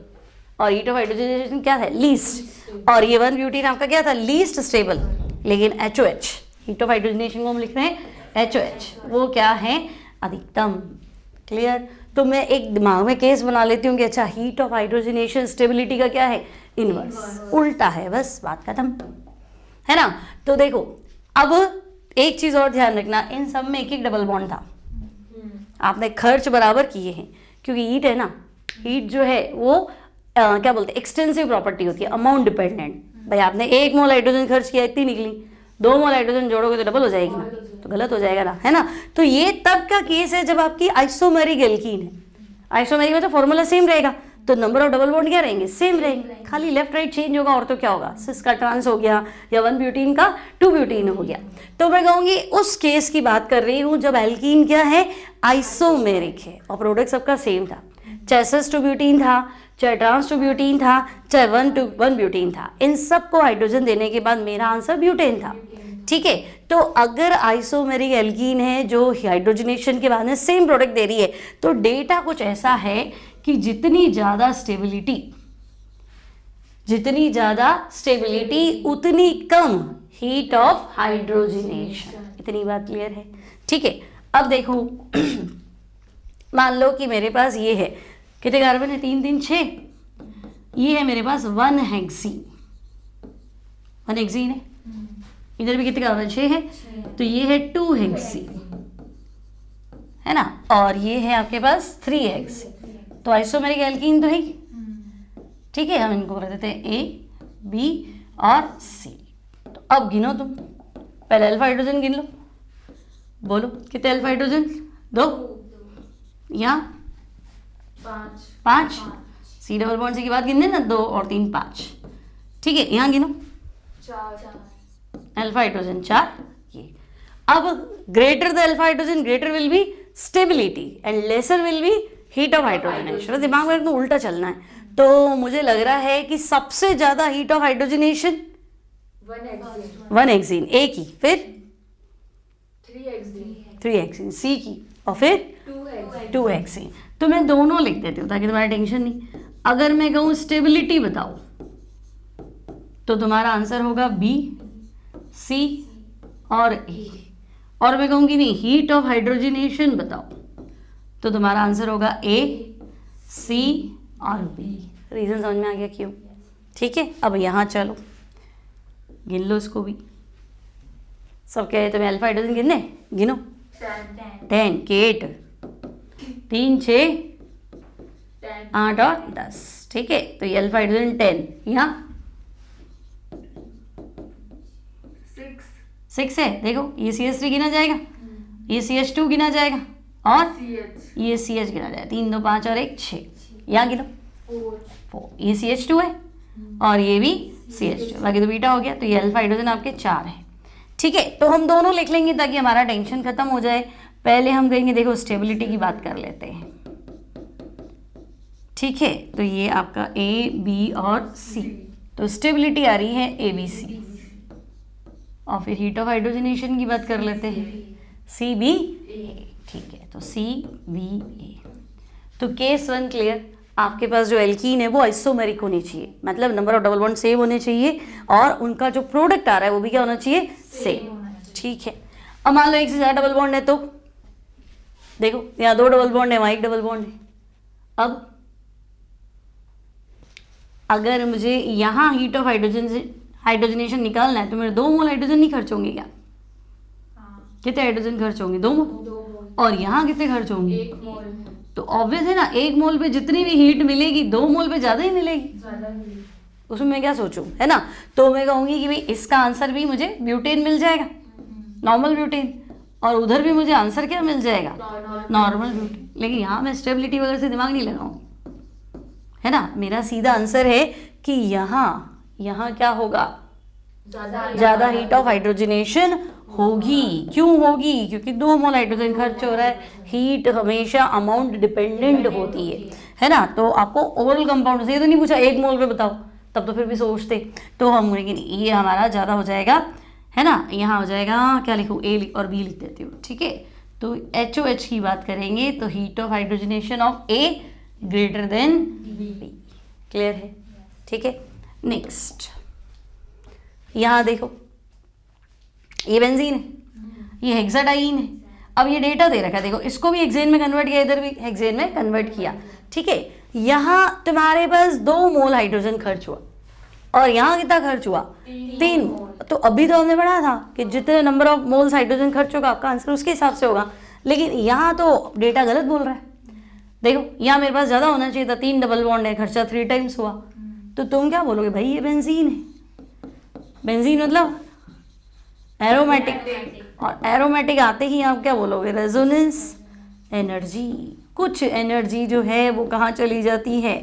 और हीट ऑफ हाइड्रोजनेशन क्या है, लीस्ट। और ये 1 ब्यूटीन आपका क्या था, लीस्ट स्टेबल। लेकिन HOH, हीट ऑफ हाइड्रोजनेशन को हम लिख रहे हैं HOH, वो क्या है, अधिकतम। क्लियर। तो मैं एक दिमाग में केस बना लेती हूँ कि अच्छा हीट ऑफ हाइड्रोजनेशन स्टेबिलिटी का क्या है, इनवर्स, उल्टा है, बस बात खत्म, है ना। तो देखो अब एक चीज़ और ध्यान रखना, इन सब में एक डबल बॉन्ड था, आपने खर्च बराबर किए हैं, क्योंकि हीट है ना, हीट जो है वो क्या बोलते हैं, एक्सटेंसिव प्रॉपर्टी होती है, अमाउंट डिपेंडेंट। भाई आपने 1 मोल हाइड्रोजन खर्च किया, इतनी निकली, 2 मोल हाइड्रोजन जोड़ोगे तो डबल हो जाएगी ना, तो गलत हो जाएगा ना, है ना। तो ये तब का केस है जब आपकी आइसोमेरिक एल्कीन है। आइसोमेरिक में तो फॉर्मूला सेम रहेगा, तो नंबर ऑफ डबल बॉन्ड क्या रहेंगे, सेम रहेंगे, खाली लेफ्ट राइट चेंज होगा, और तो क्या होगा, सिस का ट्रांस हो गया, या 1 ब्यूटीन का 2 ब्यूटीन हो गया। तो मैं कहूँगी उस केस की बात कर रही हूँ जब एल्कीन क्या है, आइसोमेरिक है, और प्रोडक्ट सबका सेम था, चाहे सिस 2 ब्यूटीन था, चाहे ट्रांस 2 ब्यूटीन था, चाहे 1 ब्यूटीन था, इन सबको हाइड्रोजन देने के बाद मेरा आंसर ब्यूटेन था, ठीक है। तो अगर आइसोमेरिक एल्कीन है जो हाइड्रोजनेशन के बाद में सेम प्रोडक्ट दे रही है, तो डेटा कुछ ऐसा है कि जितनी ज़्यादा स्टेबिलिटी उतनी कम हीट ऑफ हाइड्रोजनेशन। इतनी बात क्लियर है, ठीक है। अब देखो मान लो कि मेरे पास ये है, कितने कार्बन है, 3 3 6, ये है मेरे पास 1 हेक्सीन, 1 हेक्सीन है, इधर भी कितने कार्बन 6 है, तो ये है 2 हेक्सीन, है ना, और ये है आपके पास 3 हेक्सीन, तो आइसोमेरिक एल्कीन तो है ही, ठीक है। हम इनको कर देते हैं ए, बी और सी। तो अब गिनो तुम, पहले अल्फा हाइड्रोजन गिन लो, बोलो कितने अल्फा हाइड्रोजन, 2, यहाँ 5, सी डबल बॉन्ड से की बात गिनने ना, 2 और 3 5, ठीक है। यहाँ गिनो 4 अल्फा हाइड्रोजन 4, ये। अब greater the alpha hydrogen greater will be stability and lesser will be heat of hydrogenation. दिमाग में तो उल्टा चलना है, तो मुझे लग रहा है कि सबसे ज्यादा हीट ऑफ हाइड्रोजनेशन 1 हेक्सीन ए की, फिर 3 हेक्सीन सी की, और फिर 2 हेक्सीन। तो मैं दोनों लिख देती हूँ ताकि तुम्हारा टेंशन नहीं। अगर मैं कहूँ स्टेबिलिटी बताओ तो तुम्हारा आंसर होगा बी, सी और ए, और मैं कहूँगी नहीं हीट ऑफ हाइड्रोजनेशन बताओ तो तुम्हारा आंसर होगा ए, सी और बी। रीजन समझ में आ गया क्यों, ठीक है। अब यहाँ चलो गिन लो इसको भी, सब कह रहे तुम्हें अल्फा हाइड्रोजन गिनने, गिनो 10 के 8, 3 6 8 और 10, ठीक है। तो ये अल्फा हाइड्रोजन 10, यहाँ 6 है, देखो ये CH3 गिना जाएगा, ये CH2 गिना जाएगा और ये CH गिना जाएगा, 3 2 5 और 1 6, यहाँ गिनो 4, ये CH2 है और ये भी CH2, बाकी तो बीटा हो गया। तो ये अल्फा हाइड्रोजन आपके 4 है, ठीक है। तो हम दोनों लिख लेंगे ताकि हमारा टेंशन खत्म हो जाए। पहले हम कहेंगे देखो स्टेबिलिटी की बात कर लेते हैं, ठीक है। तो ये आपका ए, बी और सी, तो स्टेबिलिटी आ रही है ABC, और फिर हीट ऑफ हाइड्रोजनेशन की बात कर लेते हैं CBA, ठीक है। तो CBA, तो केस 1 क्लियर। आपके पास जो एल्कीन है वो आइसोमेरिक होनी चाहिए, मतलब number of double bond same होने चाहिए और उनका जो प्रोडक्ट आ रहा है वो भी क्या होना चाहिए, सेम, ठीक है। अब मान लो एक से ज़्यादा डबल बॉन्ड है, तो देखो यहाँ 2 डबल बॉन्ड है, वहाँ 1 डबल बॉन्ड है। अब अगर मुझे यहाँ हीट ऑफ हाइड्रोजनेशन निकालना है तो मेरे 2 मोल हाइड्रोजन नहीं खर्च होंगे क्या, कितने हाइड्रोजन खर्च होंगे, 2 मोल, और यहाँ कितने खर्च होंगे, 1 मोल। तो ऑब्वियस है ना 1 मोल पे जितनी भी हीट मिलेगी 2 मोल पे ज़्यादा ही मिलेगी, उसमें मैं क्या सोचूं, है ना। तो मैं कहूँगी कि भाई इसका आंसर भी मुझे ब्यूटेन मिल जाएगा, नॉर्मल ब्यूटेन, और उधर भी मुझे आंसर क्या मिल जाएगा, नॉर्मल ब्यूटेन। लेकिन यहाँ मैं स्टेबिलिटी वगैरह से दिमाग नहीं लगाऊंगी, है ना। मेरा सीधा आंसर है कि यहाँ क्या होगा, ज़्यादा हीट ऑफ हाइड्रोजनेशन होगी। क्यों होगी, क्योंकि 2 मोल हाइड्रोजन खर्च हो रहा है। हीट हमेशा अमाउंट डिपेंडेंट होती है ना। तो आपको ओवरऑल कंपाउंड से ये तो नहीं पूछा 1 मोल पे बताओ, तब तो फिर भी सोचते। तो हम लेकिन ये हमारा ज़्यादा हो जाएगा, है ना। यहाँ हो जाएगा, क्या लिखूँ, ए और बी लिख देती हूँ, ठीक है। तो HOH की बात करेंगे तो heat of hydrogenation of A greater than B, clear है, ठीक है। नेक्स्ट यहाँ देखो ये बेंजीन है, ये हेक्साडाइन है। अब ये डेटा दे रखा है, देखो इसको भी हेक्सेन में कन्वर्ट किया, इधर भी हेक्सेन में कन्वर्ट किया, ठीक है। यहाँ तुम्हारे पास 2 मोल हाइड्रोजन खर्च हुआ और यहाँ कितना खर्च हुआ, 3। तो अभी तो हमने पढ़ा था कि जितने नंबर ऑफ मोल्स हाइड्रोजन खर्च होगा आपका आंसर उसके हिसाब से होगा, लेकिन यहाँ तो डेटा गलत बोल रहा है। देखो यहाँ मेरे पास ज़्यादा होना चाहिए था, 3 डबल बॉन्ड है, खर्चा 3 टाइम्स हुआ, तो तुम क्या बोलोगे, भाई ये बेंजीन है। बेंजीन मतलब एरोमेटिक, और एरोमेटिक आते ही आप क्या बोलोगे, रेजोनेंस एनर्जी। कुछ एनर्जी जो है वो कहाँ चली जाती है,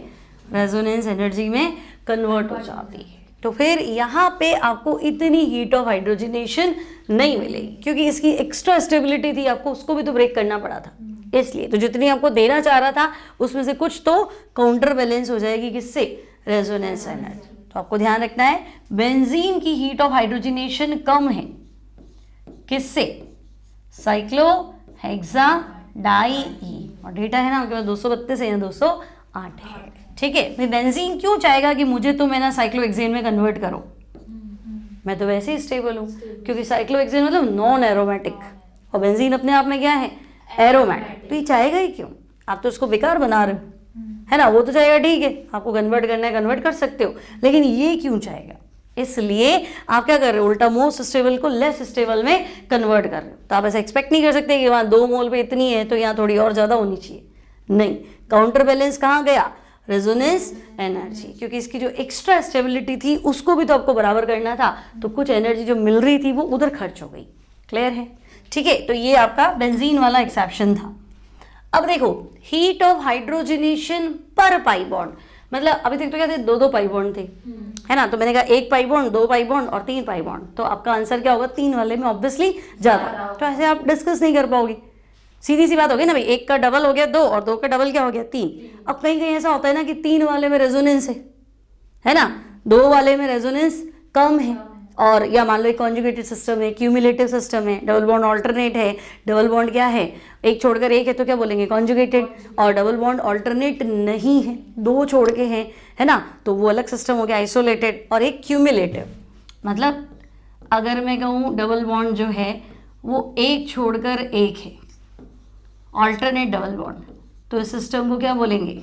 रेजोनेंस एनर्जी में कन्वर्ट हो जाती है। तो फिर यहाँ पे आपको इतनी हीट ऑफ हाइड्रोजनेशन नहीं मिलेगी, क्योंकि इसकी एक्स्ट्रा स्टेबिलिटी थी, आपको उसको भी तो ब्रेक करना पड़ा था, इसलिए। तो जितनी आपको देना चाह रहा था उसमें से कुछ तो काउंटर बैलेंस हो जाएगी, किससे, रेजोनेंस एनर्जी। तो आपको ध्यान रखना है बेंजीन की हीट ऑफ हाइड्रोजनेशन कम है, किससे, साइक्लोहेक्साडाई, और डेटा है ना आपके पास 232 है या 208 है, ठीक है। फिर बेंजीन क्यों चाहेगा कि मुझे तुम है ना साइक्लोहेक्सेन में कन्वर्ट करो, मैं तो वैसे ही स्टेबल हूँ, क्योंकि साइक्लोहेक्सेन मतलब नॉन एरोमेटिक और बेंजीन अपने आप में क्या है, एरोमेटिक। तो ये चाहेगा ही क्यों, आप तो उसको बेकार बना रहे हो, है ना, वो तो चाहेगा ठीक है, आपको कन्वर्ट करना है कन्वर्ट कर सकते हो, लेकिन ये क्यों चाहेगा? इसलिए आप क्या कर रहे हो, उल्टा मोस्ट स्टेबल को लेस स्टेबल में कन्वर्ट कर रहे हो। तो आप ऐसा एक्सपेक्ट नहीं कर सकते कि वहाँ 2 मोल पे इतनी है तो यहाँ थोड़ी और ज़्यादा होनी चाहिए, नहीं। काउंटर बैलेंस कहाँ गया? रेजोनेंस एनर्जी, क्योंकि इसकी जो एक्स्ट्रा स्टेबिलिटी थी उसको भी तो आपको बराबर करना था, तो कुछ एनर्जी जो मिल रही थी वो उधर खर्च हो गई। क्लियर है? ठीक है, तो ये आपका बेंजीन वाला एक्सेप्शन था। अब देखो, हीट ऑफ हाइड्रोजनेशन पर पाई बॉन्ड, मतलब अभी तक तो क्या थे, 2 पाई बॉन्ड थे, है ना, तो मैंने कहा 1 पाई बॉन्ड, 2 पाई बॉन्ड और 3 पाई बॉन्ड, तो आपका आंसर क्या होगा? 3 वाले में ऑब्वियसली ज़्यादा, तो ऐसे आप डिस्कस नहीं कर पाओगे, सीधी सी बात हो गई ना भाई, 1 का डबल हो गया 2 और 2 का डबल क्या हो गया 3। अब कहीं कहीं ऐसा होता है ना कि 3 वाले में रेजोनेंस है ना, 2 वाले में रेजोनेंस कम है, और या मान लो एक कॉन्जुगेटेड सिस्टम है, क्यूमुलेटिव सिस्टम है, डबल बॉन्ड ऑल्टरनेट है, डबल बॉन्ड क्या है, एक छोड़कर एक है तो क्या बोलेंगे? कॉन्जुगेटेड, और डबल बॉन्ड ऑल्टरनेट नहीं है, 2 छोड़ के हैं, है ना, तो वो अलग सिस्टम हो गया आइसोलेटेड, और एक क्यूमुलेटिव। मतलब अगर मैं कहूँ डबल बॉन्ड जो है वो एक छोड़कर एक है, ऑल्टरनेट डबल बॉन्ड, तो इस सिस्टम को क्या बोलेंगे?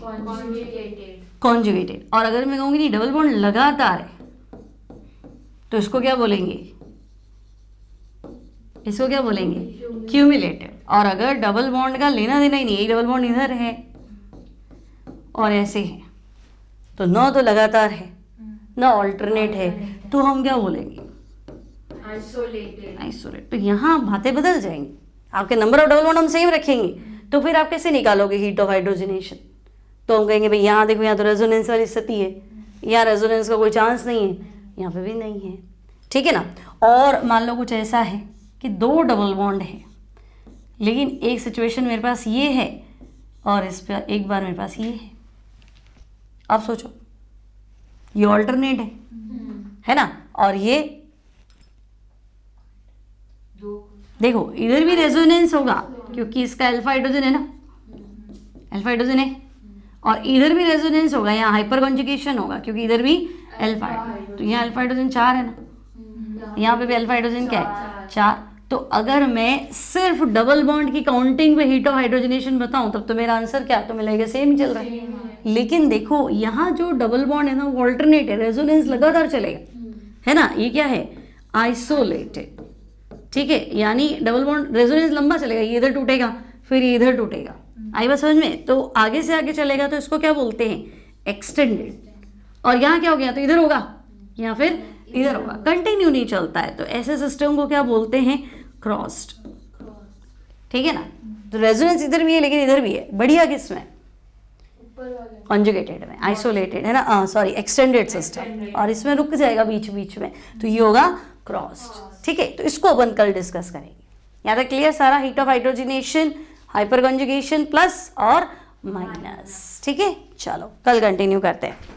कॉन्जुगेटेड। और अगर मैं कहूँगी नहीं डबल बॉन्ड लगातार है तो इसको क्या बोलेंगे? इसको क्या बोलेंगे? क्यूमुलेटिव। और अगर डबल बॉन्ड का लेना देना ही नहीं, एक डबल बॉन्ड इधर है और ऐसे है, तो ना तो लगातार है ना ऑल्टरनेट है, तो हम क्या बोलेंगे? आइसोलेट। तो यहाँ बातें बदल जाएंगी, आपके नंबर ऑफ डबल बॉन्ड हम सेम रखेंगे, तो फिर आप कैसे निकालोगे हीट ऑफ हाइड्रोजनेशन? तो हम कहेंगे भाई यहाँ देखो, यहाँ तो रेजोनेंस वाली स्थिति है, यहाँ रेजोनेंस का कोई चांस नहीं है, यहाँ पे भी नहीं है, ठीक है ना। और मान लो कुछ ऐसा है कि 2 डबल बॉन्ड है, लेकिन एक सिचुएशन मेरे पास ये है और इस पर एक बार मेरे पास ये है। अब सोचो, ये ऑल्टरनेट है ना, और ये देखो इधर भी रेजोनेंस होगा क्योंकि इसका अल्फा हाइड्रोजन है ना, अल्फा हाइड्रोजन है, और इधर भी रेजोनेंस होगा, यहाँ हाइपर कॉन्जुगेशन होगा क्योंकि इधर भी अल्फा हाइड्रोजन, तो यहाँ अल्फा हाइड्रोजन 4 है ना, यहाँ पे भी अल्फा हाइड्रोजन क्या है? 4। तो अगर मैं सिर्फ डबल बॉन्ड की काउंटिंग पे हीट ऑफ हाइड्रोजनेशन बताऊं तब तो मेरा आंसर क्या तो मिलेगा? सेम ही चल रहा है। लेकिन देखो यहाँ जो डबल बॉन्ड है ना वो ऑल्टरनेट है, रेजोनेंस लगातार चलेगा, है ना, ये क्या है? आइसोलेटेड, ठीक है, यानी डबल बॉन्ड रेजोनेंस लंबा चलेगा, ये इधर टूटेगा फिर ये इधर टूटेगा, आई बात समझ में? तो आगे से आगे चलेगा तो इसको क्या बोलते हैं? एक्सटेंडेड। और यहाँ क्या हो गया? तो इधर होगा या फिर इधर होगा, कंटिन्यू नहीं चलता है, तो ऐसे सिस्टम को क्या बोलते हैं? क्रॉस्ड, ठीक है ना। तो रेजोनेंस इधर भी है लेकिन इधर भी है, बढ़िया किस में? कॉन्जुगेटेड में, आइसोलेटेड है ना, सॉरी एक्सटेंडेड सिस्टम, और इसमें रुक जाएगा बीच बीच में, तो ये होगा क्रॉस्ड, ठीक है। तो इसको अपन कल डिस्कस करेंगे। यहाँ तक क्लियर सारा? Heat of hydrogenation, hyper conjugation, plus और माइनस, ठीक है। चलो कल कंटिन्यू करते हैं।